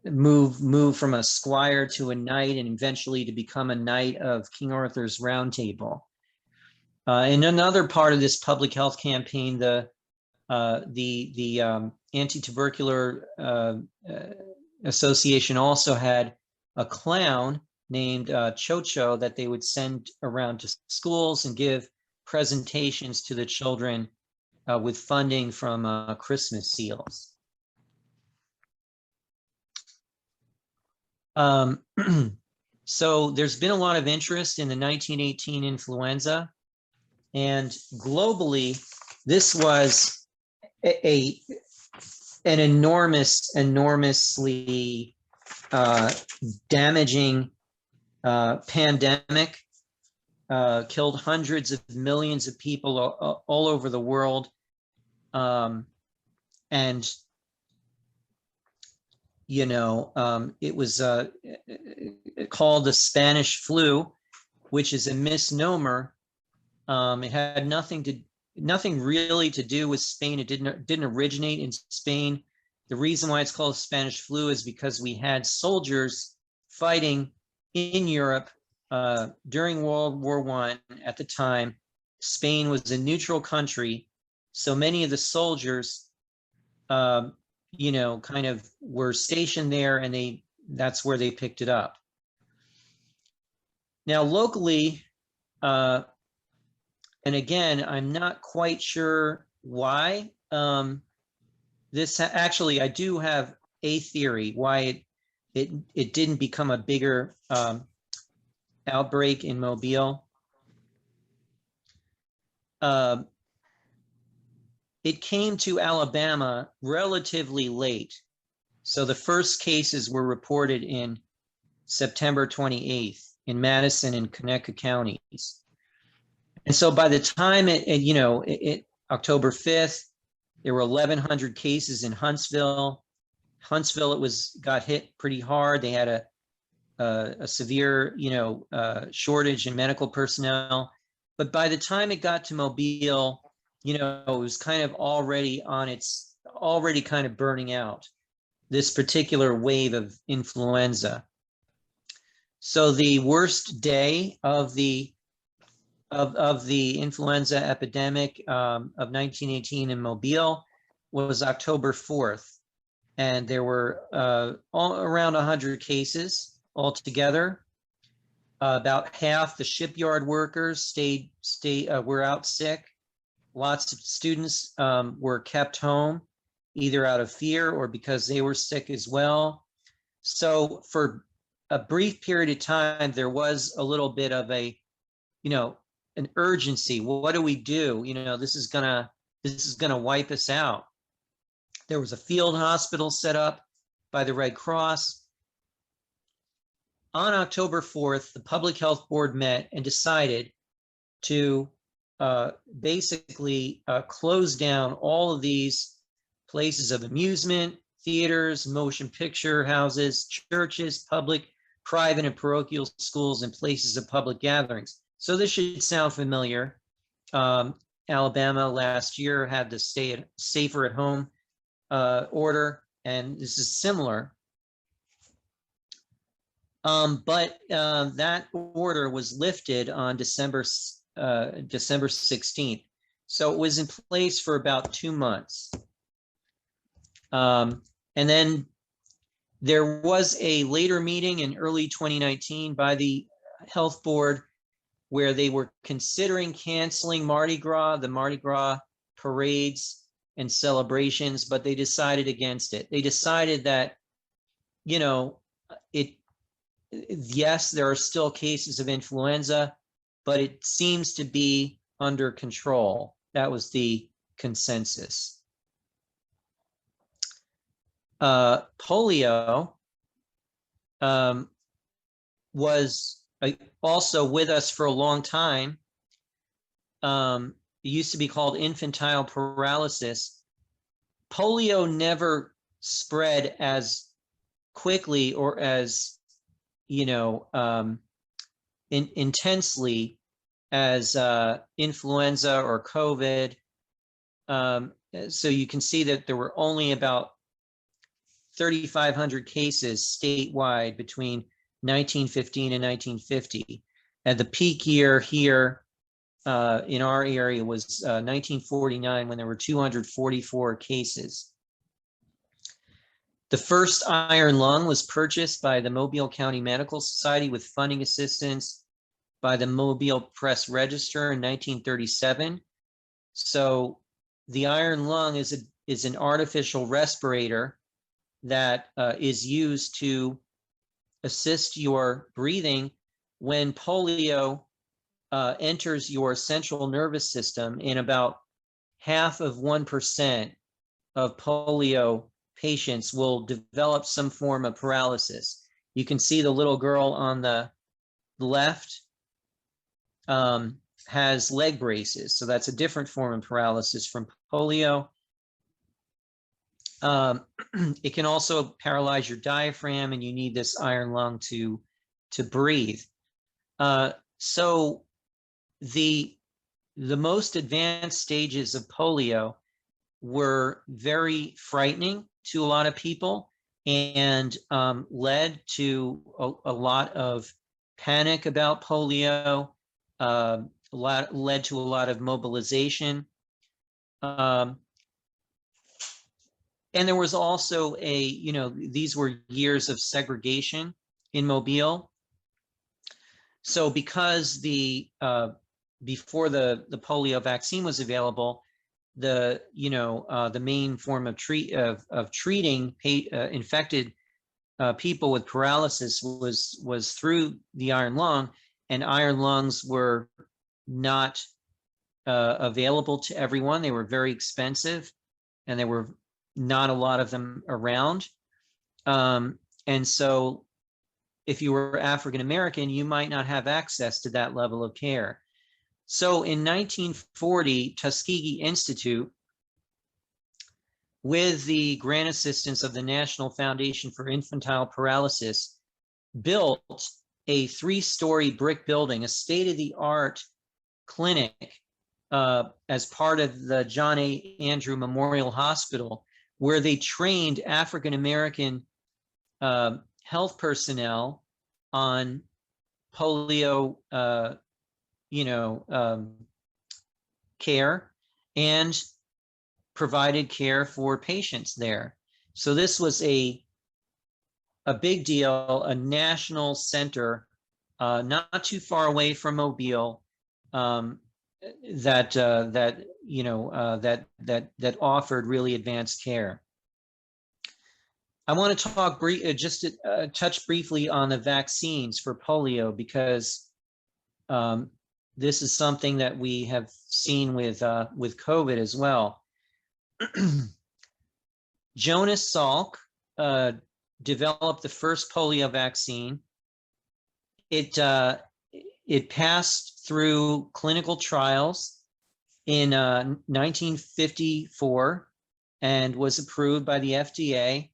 move from a squire to a knight, and eventually to become a knight of King Arthur's Round Table. In another part of this public health campaign, the Anti-Tubercular Association also had a clown named Cho-Cho that they would send around to schools and give presentations to the children with funding from Christmas seals. So there's been a lot of interest in the 1918 influenza, and globally, this was an enormously damaging pandemic, killed hundreds of millions of people all over the world. And, you know, it was called the Spanish flu, which is a misnomer. It had nothing really to do with Spain. It didn't originate in Spain. The reason why it's called Spanish flu is because we had soldiers fighting in Europe during World War I. At the time, Spain was a neutral country, so many of the soldiers, you know, kind of were stationed there, and that's where they picked it up. Now, locally, and again, I'm not quite sure why. Actually, I do have a theory why it didn't become a bigger outbreak in Mobile. It came to Alabama relatively late. So the first cases were reported in September 28th in Madison and Conecuh counties. And so by the time October 5th, there were 1,100 cases in Huntsville. Huntsville, got hit pretty hard. They had a severe, shortage in medical personnel. But by the time it got to Mobile, it was kind of already kind of burning out, this particular wave of influenza. So the worst day of the influenza epidemic of 1918 in Mobile was October 4th. And there were around 100 cases altogether. About half the shipyard workers were out sick. Lots of students were kept home, either out of fear or because they were sick as well. So for a brief period of time, there was a little bit of a, an urgency. Well, what do we do? This is gonna wipe us out. There was a field hospital set up by the Red Cross. On October 4th, the Public Health Board met and decided to basically close down all of these places of amusement, theaters, motion picture houses, churches, public, private, and parochial schools, and places of public gatherings. So this should sound familiar. Alabama last year had the stay safer at home order, and this is similar. But that order was lifted on December 16th. So it was in place for about 2 months. And then there was a later meeting in early 2019 by the health board where they were considering canceling Mardi Gras, the Mardi Gras parades and celebrations, but they decided against it. They decided that, yes, there are still cases of influenza, but it seems to be under control. That was the consensus. Polio was also with us for a long time. It used to be called infantile paralysis. Polio never spread as quickly or as, intensely as influenza or COVID. So you can see that there were only about 3,500 cases statewide between 1915 and 1950. And the peak year here in our area was 1949, when there were 244 cases. The first iron lung was purchased by the Mobile County Medical Society with funding assistance by the Mobile Press Register in 1937. So the iron lung is an artificial respirator that is used to assist your breathing when polio enters your central nervous system. In about 0.5% of polio patients will develop some form of paralysis. You can see the little girl on the left has leg braces. So that's a different form of paralysis from polio. It can also paralyze your diaphragm, and you need this iron lung to breathe. So the most advanced stages of polio were very frightening to a lot of people, and led to a lot of panic about polio, led to a lot of mobilization. And there was also these were years of segregation in Mobile. So because before the polio vaccine was available, the main form of treating infected people with paralysis was through the iron lung, and iron lungs were not available to everyone. They were very expensive, and there were not a lot of them around. And so if you were African American, you might not have access to that level of care. So in 1940, Tuskegee Institute, with the grant assistance of the National Foundation for Infantile Paralysis, built a 3-story brick building, a state-of-the-art clinic, as part of the John A. Andrew Memorial Hospital, where they trained African American health personnel on polio care, and provided care for patients there. So this was a big deal, a national center, not too far away from Mobile, that offered really advanced care. I want to talk just to, touch briefly on the vaccines for polio, because this is something that we have seen with COVID as well. Jonas Salk developed the first polio vaccine. It passed through clinical trials in 1954 and was approved by the FDA.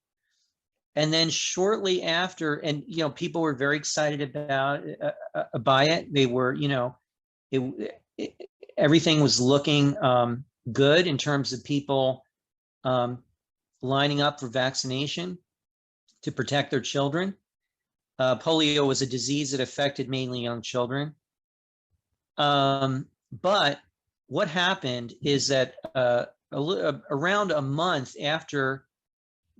And then shortly after, and people were very excited about by it. They were, everything was looking good in terms of people lining up for vaccination to protect their children. Polio was a disease that affected mainly young children. But what happened is that around a month after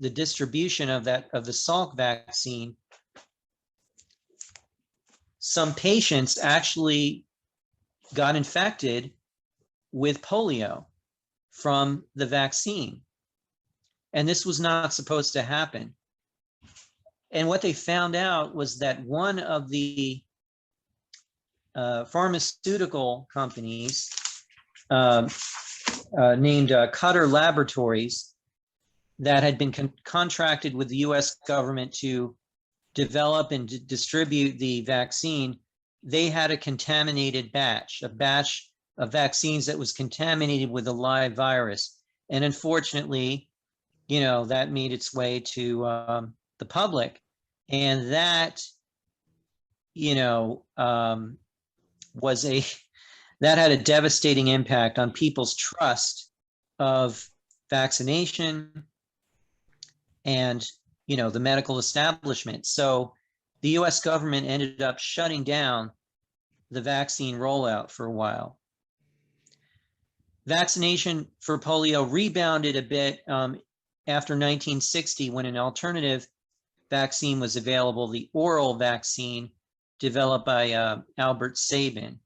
the distribution of the Salk vaccine, some patients actually got infected with polio from the vaccine. And this was not supposed to happen. And what they found out was that one of the pharmaceutical companies named Cutter Laboratories, that had been contracted with the US government to develop and distribute the vaccine, they had a contaminated batch, a batch of vaccines that was contaminated with a live virus. And unfortunately, that made its way to the public. And that, that had a devastating impact on people's trust of vaccination and the medical establishment. So the US government ended up shutting down the vaccine rollout for a while. Vaccination for polio rebounded a bit after 1960, when an alternative vaccine was available, the oral vaccine developed by Albert Sabin.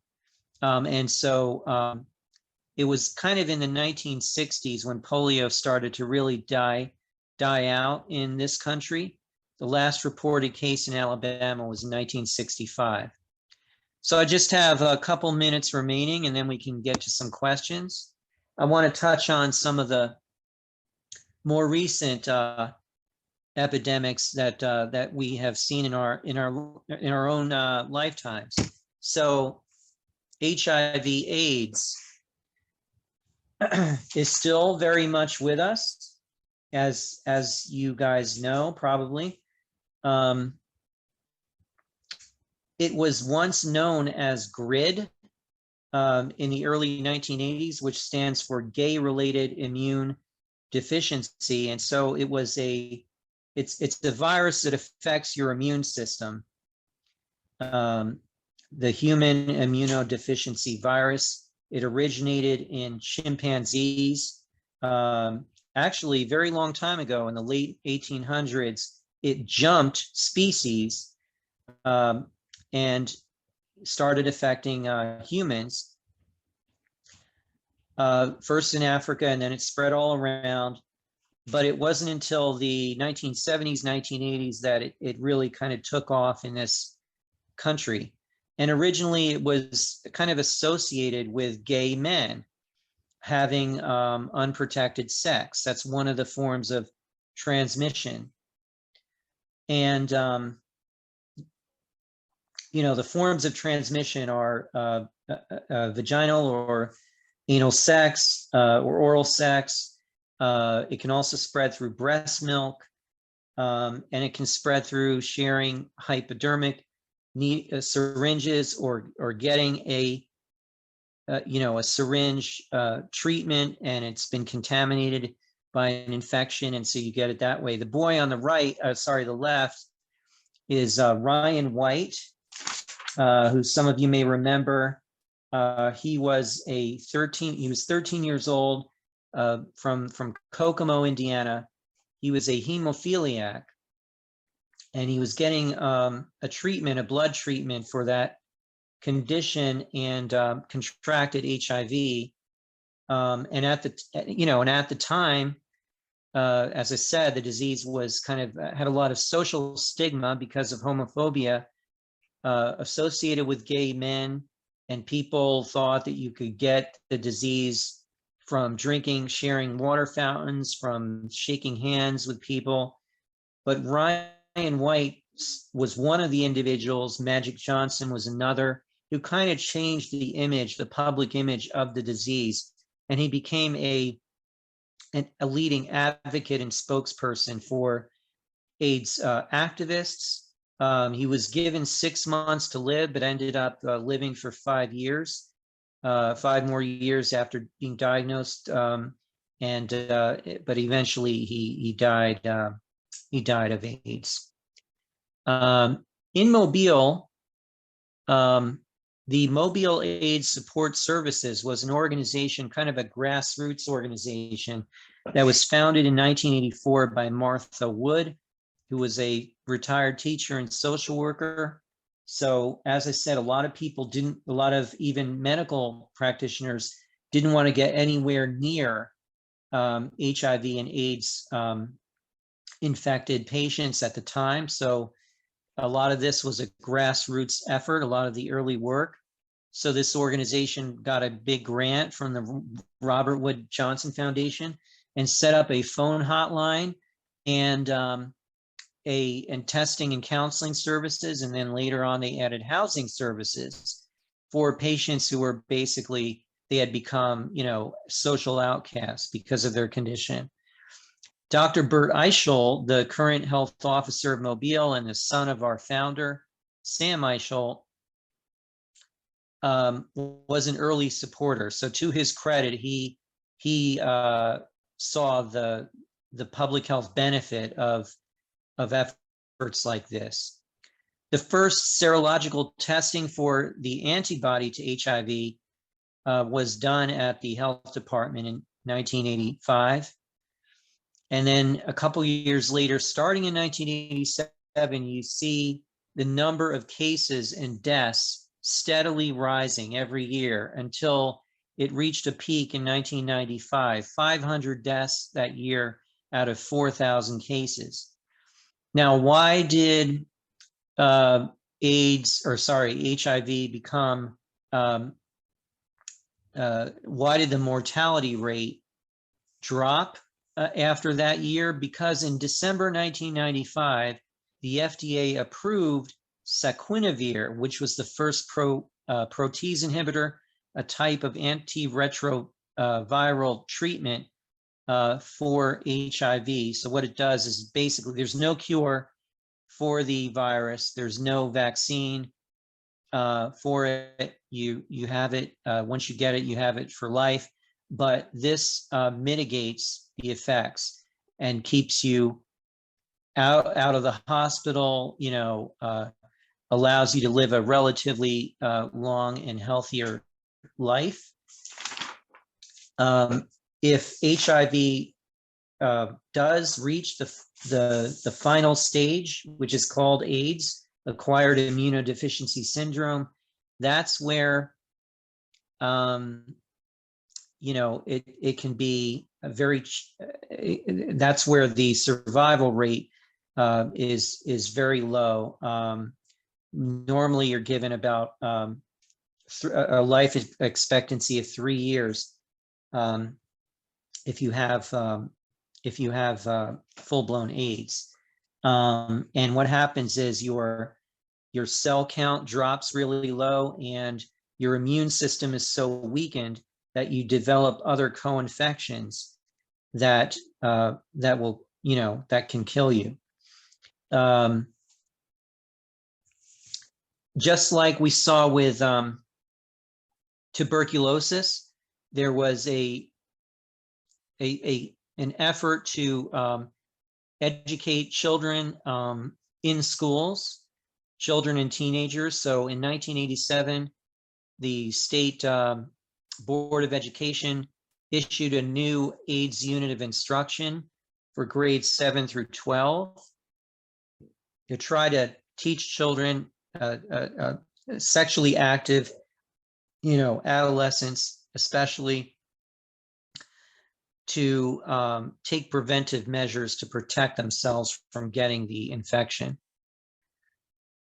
And so it was kind of in the 1960s when polio started to really die out in this country. The last reported case in Alabama was in 1965. So I just have a couple minutes remaining, and then we can get to some questions. I want to touch on some of the more recent epidemics that we have seen in our own lifetimes. So HIV/AIDS is still very much with us, as you guys know, probably. It was once known as GRID in the early 1980s, which stands for gay-related immune deficiency. And so it was it's the virus that affects your immune system. The human immunodeficiency virus. It originated in chimpanzees. Actually, very long time ago, in the late 1800s, it jumped species and started affecting humans. First in Africa, and then it spread all around. But it wasn't until the 1970s, 1980s that it really kind of took off in this country. And originally it was kind of associated with gay men having unprotected sex. That's one of the forms of transmission. And, the forms of transmission are vaginal or anal sex or oral sex. It can also spread through breast milk, and it can spread through sharing hypodermic syringes or getting a syringe treatment, and it's been contaminated by an infection, and so you get it that way. The boy on the right, the left, is Ryan White, who some of you may remember. He was 13 years old, from Kokomo, Indiana. He was a hemophiliac, and he was getting a blood treatment for that condition, and contracted HIV. And at the time, as I said, the disease was kind of had a lot of social stigma because of homophobia associated with gay men, and people thought that you could get the disease from drinking, sharing water fountains, from shaking hands with people. But Ryan White was one of the individuals, Magic Johnson was another, who kind of changed the image, the public image of the disease. And he became a leading advocate and spokesperson for AIDS activists. He was given 6 months to live, but ended up living for 5 years, 5 more years after being diagnosed. But eventually he died. He died of AIDS. In Mobile, the Mobile AIDS Support Services was an organization, kind of a grassroots organization, that was founded in 1984 by Martha Wood, who was a retired teacher and social worker. So as I said, a lot of even medical practitioners didn't want to get anywhere near HIV and AIDS infected patients at the time. So a lot of this was a grassroots effort, a lot of the early work. So this organization got a big grant from the Robert Wood Johnson Foundation and set up a phone hotline and testing and counseling services. And then later on, they added housing services for patients who were basically, they had become, social outcasts because of their condition. Dr. Bert Eichel, the current health officer of Mobile and the son of our founder, Sam Eichel, was an early supporter. So to his credit, he saw the public health benefit of efforts like this. The first serological testing for the antibody to HIV was done at the health department in 1985. And then a couple years later, starting in 1987, you see the number of cases and deaths steadily rising every year until it reached a peak in 1995, 500 deaths that year out of 4,000 cases. Now, why did HIV become, why did the mortality rate drop after that year? Because in December 1995, the FDA approved saquinavir, which was the first protease inhibitor, a type of antiretroviral treatment for HIV. So what it does is basically, there's no cure for the virus. There's no vaccine for it. You have it, once you get it, you have it for life. But this mitigates the effects and keeps you out of the hospital, allows you to live a relatively long and healthier life. If HIV does reach the final stage, which is called AIDS, acquired immunodeficiency syndrome, that's where it can be a very, that's where the survival rate is very low. Normally you're given about a life expectancy of 3 years if you have full-blown AIDS. And what happens is your cell count drops really low, and your immune system is so weakened that you develop other co-infections that will, that can kill you. Just like we saw with tuberculosis, there was an effort to educate children in schools, children and teenagers. So in 1987, the state Board of Education issued a new AIDS unit of instruction for grades 7 through 12 to try to teach children, sexually active, adolescents especially, to take preventive measures to protect themselves from getting the infection.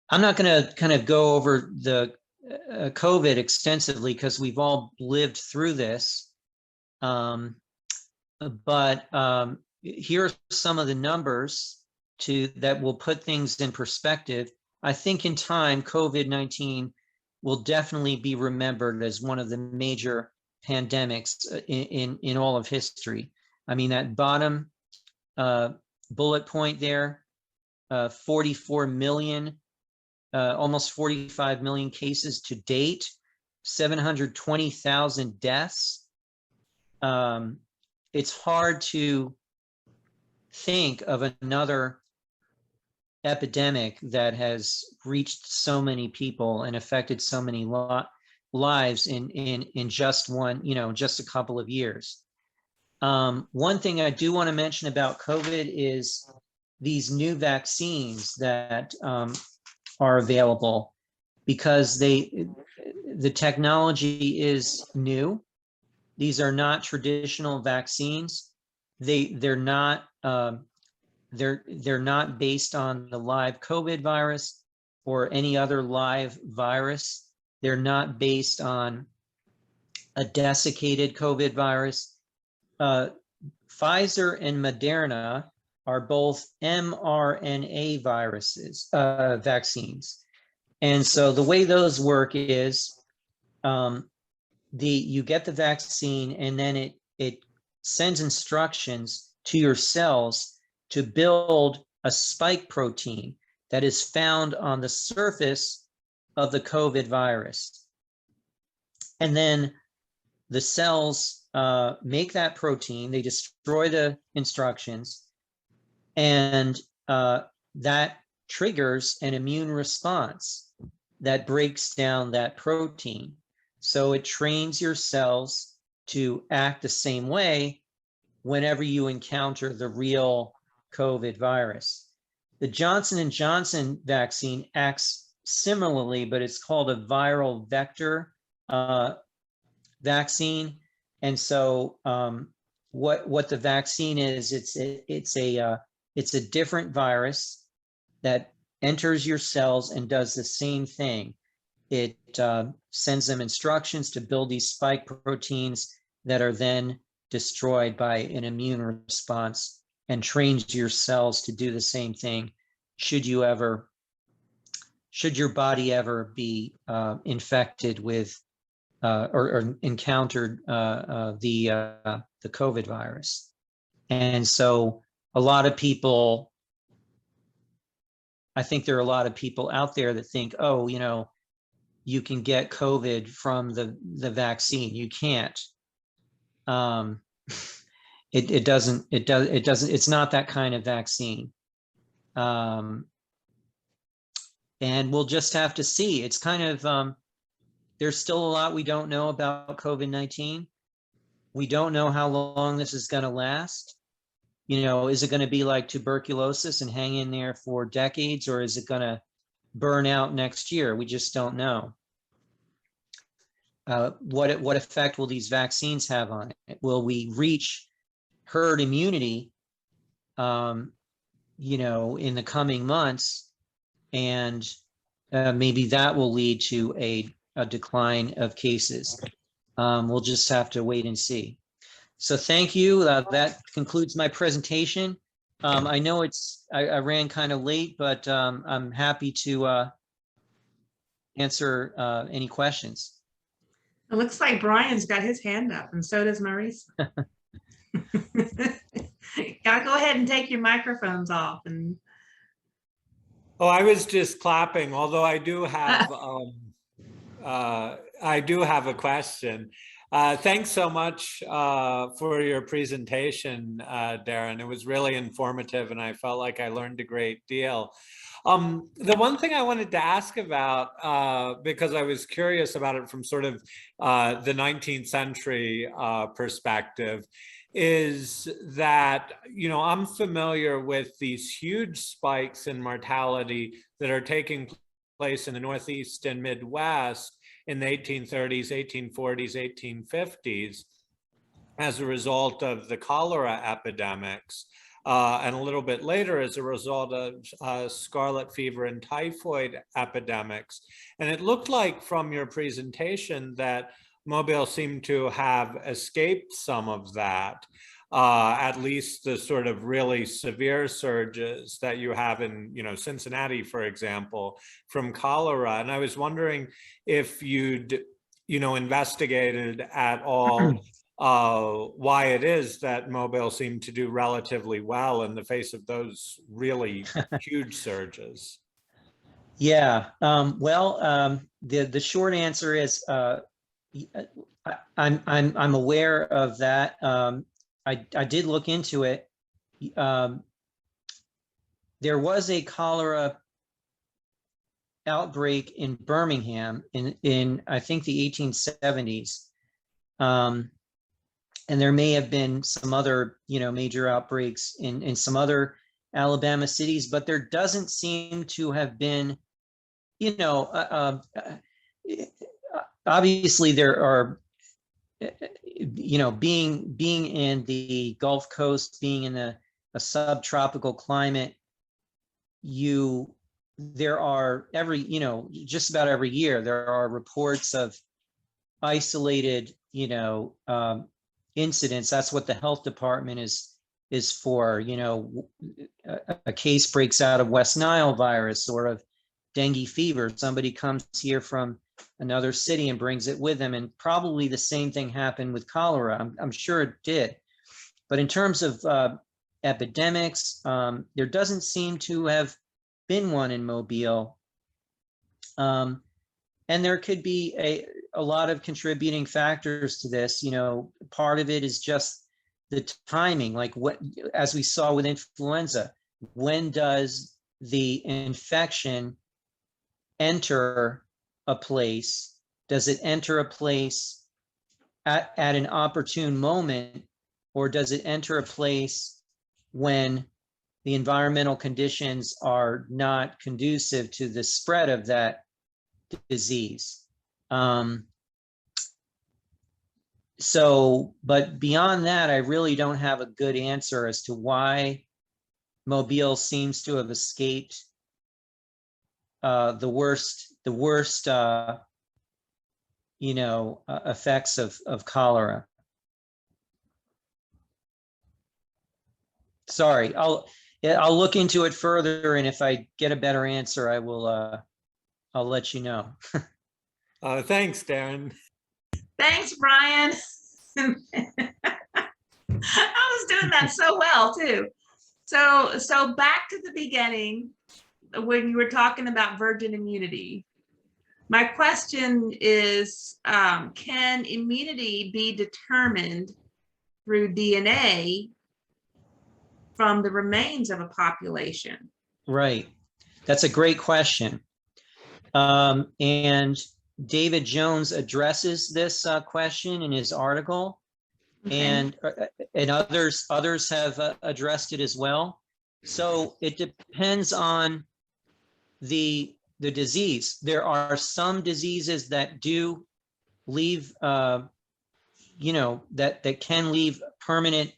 I'm not going to kind of go over the COVID extensively because we've all lived through this. But here are some of the numbers that will put things in perspective. I think in time, COVID-19 will definitely be remembered as one of the major pandemics in all of history. I mean, that bottom bullet point there, 44 million, almost 45 million cases to date, 720,000 deaths. It's hard to think of another epidemic that has reached so many people and affected so many lives in just just a couple of years. One thing I do want to mention about COVID is these new vaccines that are available, because the technology is new. These are not traditional vaccines. They're not based on the live COVID virus or any other live virus. They're not based on a desiccated COVID virus. Pfizer and Moderna are both mRNA vaccines. And so the way those work is you get the vaccine, and then it sends instructions to your cells to build a spike protein that is found on the surface of the COVID virus. And then the cells make that protein, they destroy the instructions, and that triggers an immune response that breaks down that protein. So it trains your cells to act the same way whenever you encounter the real COVID virus. The Johnson & Johnson vaccine acts similarly, but it's called a viral vector vaccine. And so what the vaccine is, it's a different virus that enters your cells and does the same thing. It sends them instructions to build these spike proteins that are then destroyed by an immune response, and trains your cells to do the same thing should your body ever be infected with or encountered the COVID virus. And so a lot of people, I think there are a lot of people out there that think, oh, you can get COVID from the vaccine. You can't. It's not that kind of vaccine. And we'll just have to see. It's kind of, there's still a lot we don't know about COVID-19. We don't know how long this is going to last. Is it going to be like tuberculosis and hang in there for decades, or is it going to burn out next year? We just don't know. What effect will these vaccines have on it? Will we reach herd immunity, in the coming months, and maybe that will lead to a decline of cases? We'll just have to wait and see. So thank you. That concludes my presentation. I know I ran kind of late, but I'm happy to answer any questions. It looks like Brian's got his hand up, and so does Marisa. Y'all go ahead and take your microphones off. And oh, I was just clapping, although I do have a question. Thanks so much for your presentation, Darren. It was really informative, and I felt like I learned a great deal. The one thing I wanted to ask about, because I was curious about it from sort of the 19th century perspective, is that, I'm familiar with these huge spikes in mortality that are taking place in the Northeast and Midwest in the 1830s, 1840s, 1850s. as a result of the cholera epidemics, and a little bit later as a result of scarlet fever and typhoid epidemics. And it looked like from your presentation that Mobile seemed to have escaped some of that, at least the sort of really severe surges that you have in, Cincinnati, for example, from cholera. And I was wondering if you'd, investigated at all why it is that Mobile seemed to do relatively well in the face of those really huge surges. Yeah. The short answer is I'm aware of that. I did look into it. There was a cholera outbreak in Birmingham in I think the 1870s. And there may have been some other, major outbreaks in some other Alabama cities, but there doesn't seem to have been, obviously there are, being in the Gulf Coast, being in a subtropical climate, there are just about every year, there are reports of isolated, incidents. That's what the health department is for. A case breaks out of West Nile virus or of dengue fever. Somebody comes here from another city and brings it with them, and probably the same thing happened with cholera. I'm sure it did. But in terms of epidemics, there doesn't seem to have been one in Mobile. And there could be a lot of contributing factors to this. Part of it is just the timing, like as we saw with influenza, when does the infection enter a place? Does it enter a place at an opportune moment, or does it enter a place when the environmental conditions are not conducive to the spread of that disease? But beyond that, I really don't have a good answer as to why Mobile seems to have escaped the worst effects of cholera. Sorry, I'll look into it further, and if I get a better answer, I will I'll let you know. Thanks, Darren. Thanks, Brian. I was doing that so well too. So back to the beginning when you were talking about virgin immunity. My question is, can immunity be determined through DNA from the remains of a population? Right. That's a great question. And David Jones addresses this question in his article, Okay. and others have addressed it as well. So it depends on the disease. There are some diseases that do leave, that can leave permanent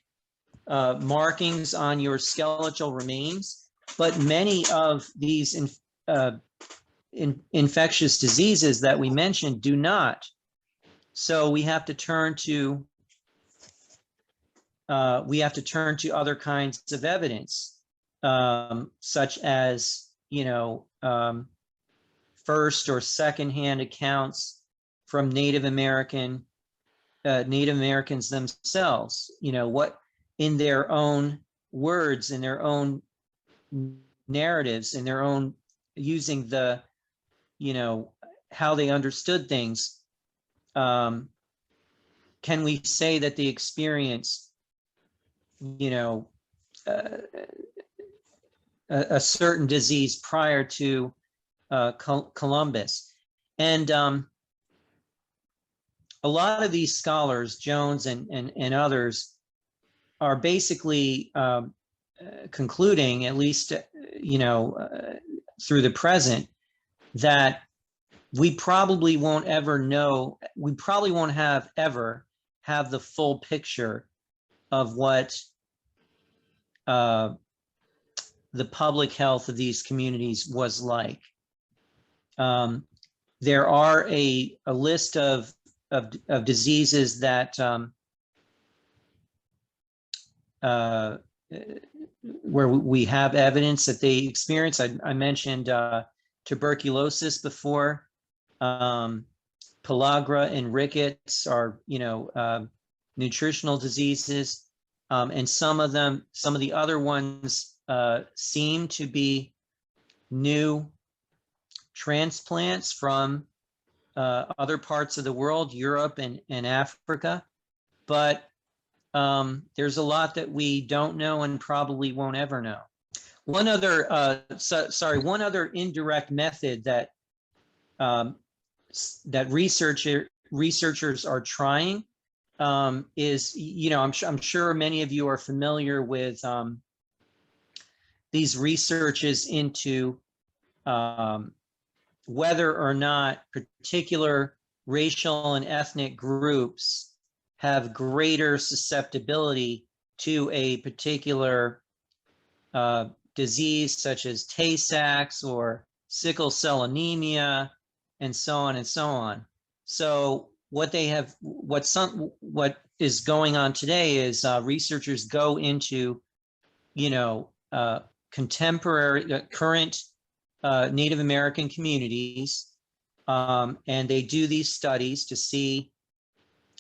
markings on your skeletal remains, but many of these infectious diseases that we mentioned do not. So we have to turn to other kinds of evidence, such as first or secondhand accounts from Native Americans themselves. What, in their own words, in their own narratives, in their own using the how they understood things, can we say that they experienced a certain disease prior to Columbus? And a lot of these scholars, Jones and others, are basically concluding, at least through the present, that we probably won't have ever have the full picture of what the public health of these communities was like. There are a list of diseases that where we have evidence that they experience. I mentioned tuberculosis before. Pellagra and rickets are, nutritional diseases. And some of the other ones seem to be new transplants from other parts of the world, Europe and Africa. But there's a lot that we don't know and probably won't ever know. One other, one other indirect method that that researchers are trying is, I'm sure many of you are familiar with these researches into whether or not particular racial and ethnic groups have greater susceptibility to a particular disease such as Tay-Sachs or sickle cell anemia, and so on and so on. So what is going on today is researchers go into, contemporary, current Native American communities, and they do these studies to see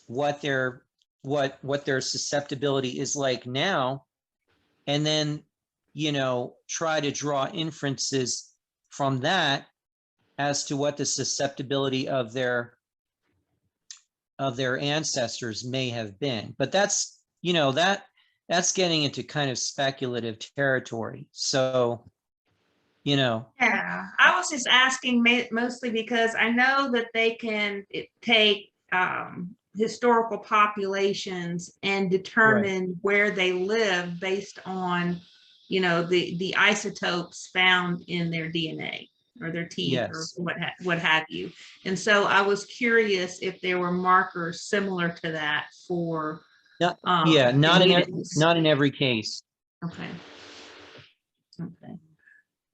what their susceptibility is like now, and then try to draw inferences from that as to what the susceptibility of their ancestors may have been. But that's that's getting into kind of speculative territory. So Yeah, I was just asking mostly because I know that they can take historical populations and determine where they live based on, the isotopes found in their DNA or their teeth, yes, or what have you. And so I was curious if there were markers similar to that for not in every case. Okay.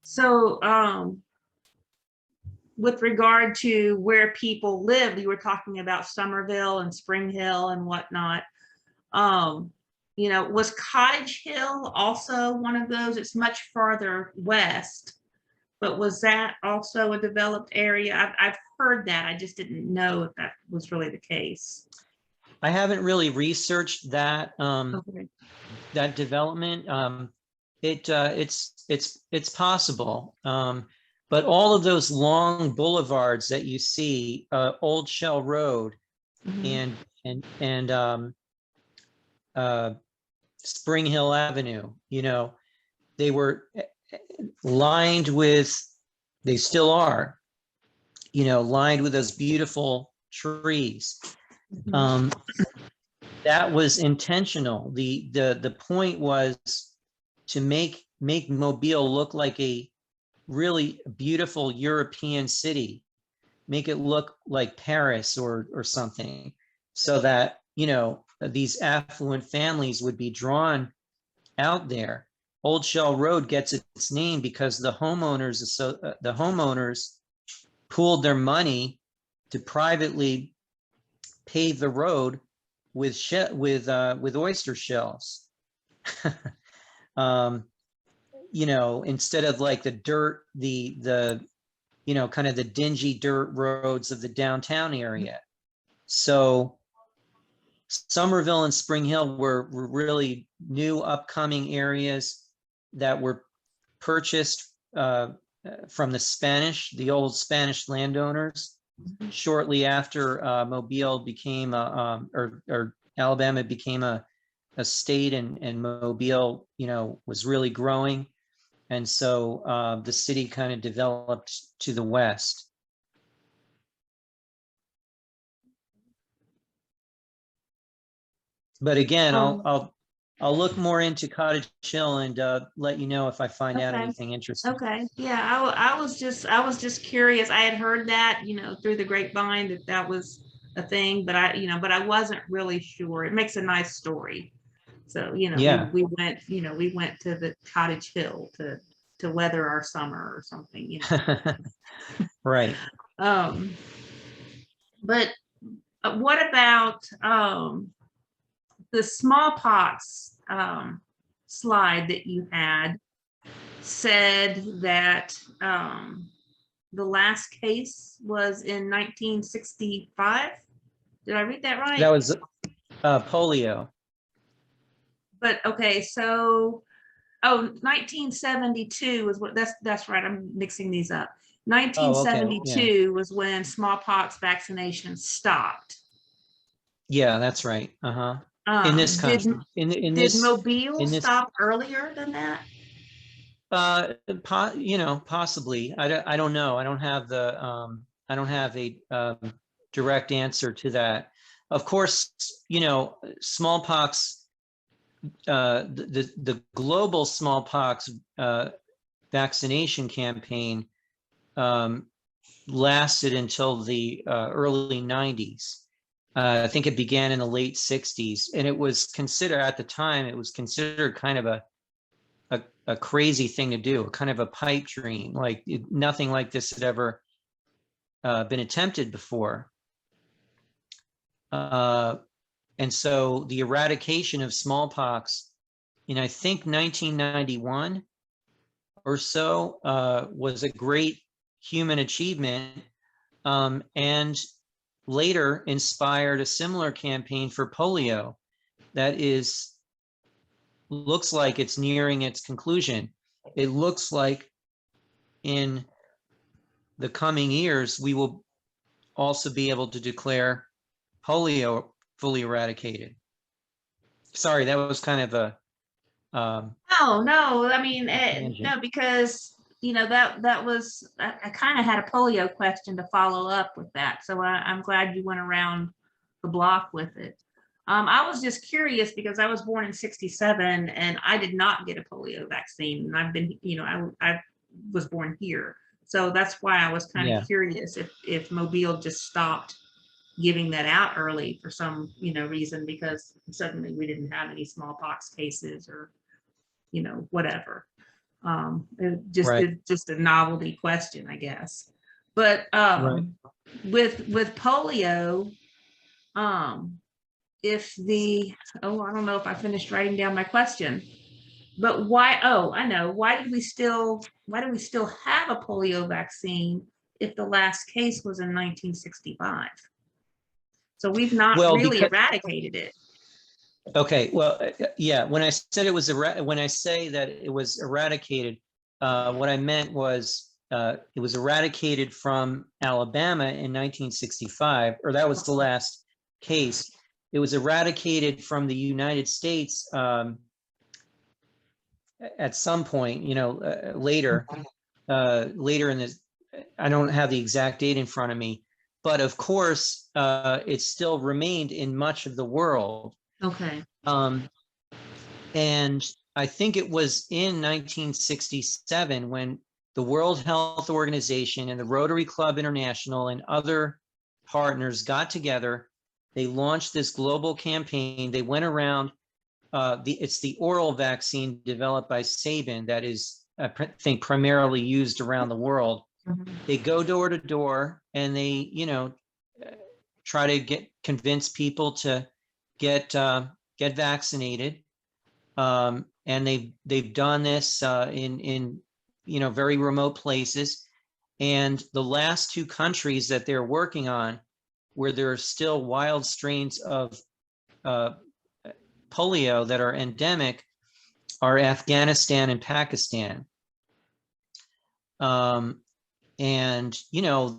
So with regard to where people live, you were talking about Somerville and Spring Hill and whatnot. Was Cottage Hill also one of those? It's much farther west, but was that also a developed area? I've heard that. I just didn't know if that was really the case. I haven't really researched that Okay. that development. It's possible, but all of those long boulevards that you see, Old Shell Road and Spring Hill Avenue, they were lined with, they still are, lined with those beautiful trees. That was intentional. The point was to make Mobile look like a really beautiful European city, make it look like Paris or something, so that these affluent families would be drawn out there. Old Shell Road gets its name because the homeowners pooled their money to privately pave the road with oyster shells. Instead of like the dirt, the kind of the dingy dirt roads of the downtown area. So Somerville and Spring Hill were really new upcoming areas that were purchased from the old Spanish landowners shortly after Mobile became or Alabama became a state, and Mobile was really growing, and so the city kind of developed to the west. But again, I'll look more into Cottage Hill and let you know if I find out anything interesting. Okay. Yeah, I was just curious. I had heard that, through the grapevine that was a thing, but I wasn't really sure. It makes a nice story. So, Yeah. we went, we went to the Cottage Hill to weather our summer or something, Right. But what about the smallpox slide that you had said that the last case was in 1965? Did I read that right? That was polio. But okay, so 1972 was what that's right. I'm mixing these up. Oh, okay. Yeah. 1972 was when smallpox vaccination stopped. Yeah, that's right. Uh-huh. In this Did country. In did this Mobile in this stop earlier than that? Possibly. I don't know. I don't have a direct answer to that. Of course, smallpox, the global smallpox vaccination campaign lasted until the early 90s. I think it began in the late 60s, and it was considered at the time, it was considered kind of a crazy thing to do, kind of a pipe dream. Like nothing like this had ever been attempted before. And so the eradication of smallpox in, I think, 1991 or so was a great human achievement, and later inspired a similar campaign for polio that looks like it's nearing its conclusion. It looks like in the coming years, we will also be able to declare polio fully eradicated. Sorry, that was kind of a No, I mean, tangent. no, because that was I kind of had a polio question to follow up with that, so I'm glad you went around the block with it. I was just curious because I was born in '67 and I did not get a polio vaccine, and I've been, I was born here, so that's why I was kind Yeah. of curious if Mobile just stopped giving that out early for some reason, because suddenly we didn't have any smallpox cases or whatever. Right. It's just a novelty question, I guess. But Right. with polio, if the I don't know if I finished writing down my question, but why? Oh, I know. Why do we still have a polio vaccine if the last case was in 1965? So we've not Well, really because eradicated it. okay, well, yeah. When I said it was when I say that it was eradicated, what I meant was it was eradicated from Alabama in 1965, or that was the last case. It was eradicated from the United States at some point, later in this. I don't have the exact date in front of me, but of course, it still remained in much of the world. Okay. And I think it was in 1967 when the World Health Organization and the Rotary Club International and other partners got together. They launched this global campaign. They went around. It's the oral vaccine developed by Sabin that is, I think, primarily used around the world. Mhm. They go door to door and they, try to convince people to get vaccinated. And they've done this in very remote places. And the last two countries that they're working on, where there are still wild strains of polio that are endemic, are Afghanistan and Pakistan. And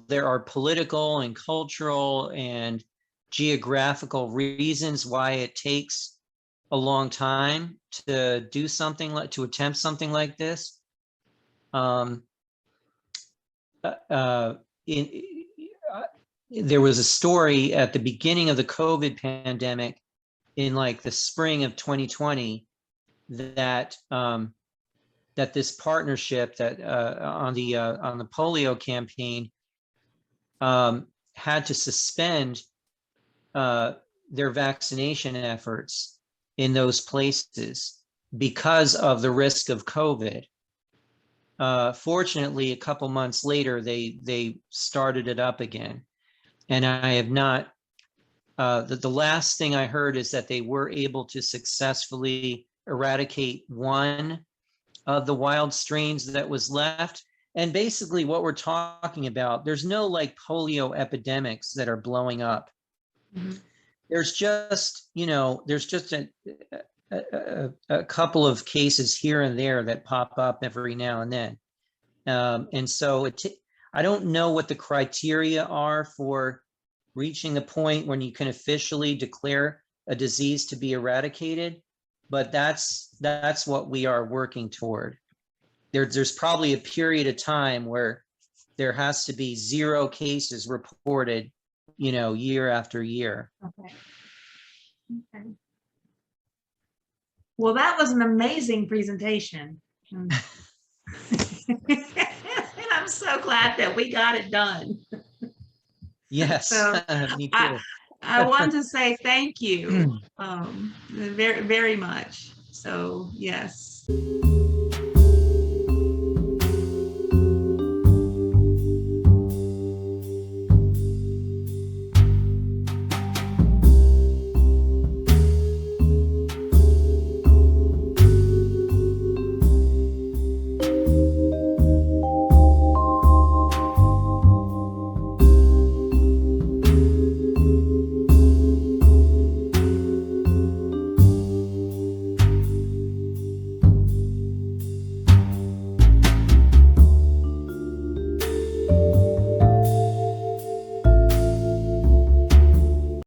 there are political and cultural and geographical reasons why it takes a long time to attempt something like this. There was a story at the beginning of the COVID pandemic in like the spring of 2020 that that this partnership that on the polio campaign had to suspend their vaccination efforts in those places because of the risk of COVID. Fortunately, a couple months later, they started it up again. And I have not, the last thing I heard is that they were able to successfully eradicate one of the wild strains that was left. And basically what we're talking about, there's no like polio epidemics that are blowing up. Mhm. There's just, there's just a couple of cases here and there that pop up every now and then. And so I don't know what the criteria are for reaching the point when you can officially declare a disease to be eradicated, but that's what we are working toward. There's probably a period of time where there has to be 0 cases reported, year after year. Okay. Okay. Well, that was an amazing presentation. And I'm so glad that we got it done. Yes, So, me too. I want to say thank you very, very much. So, yes.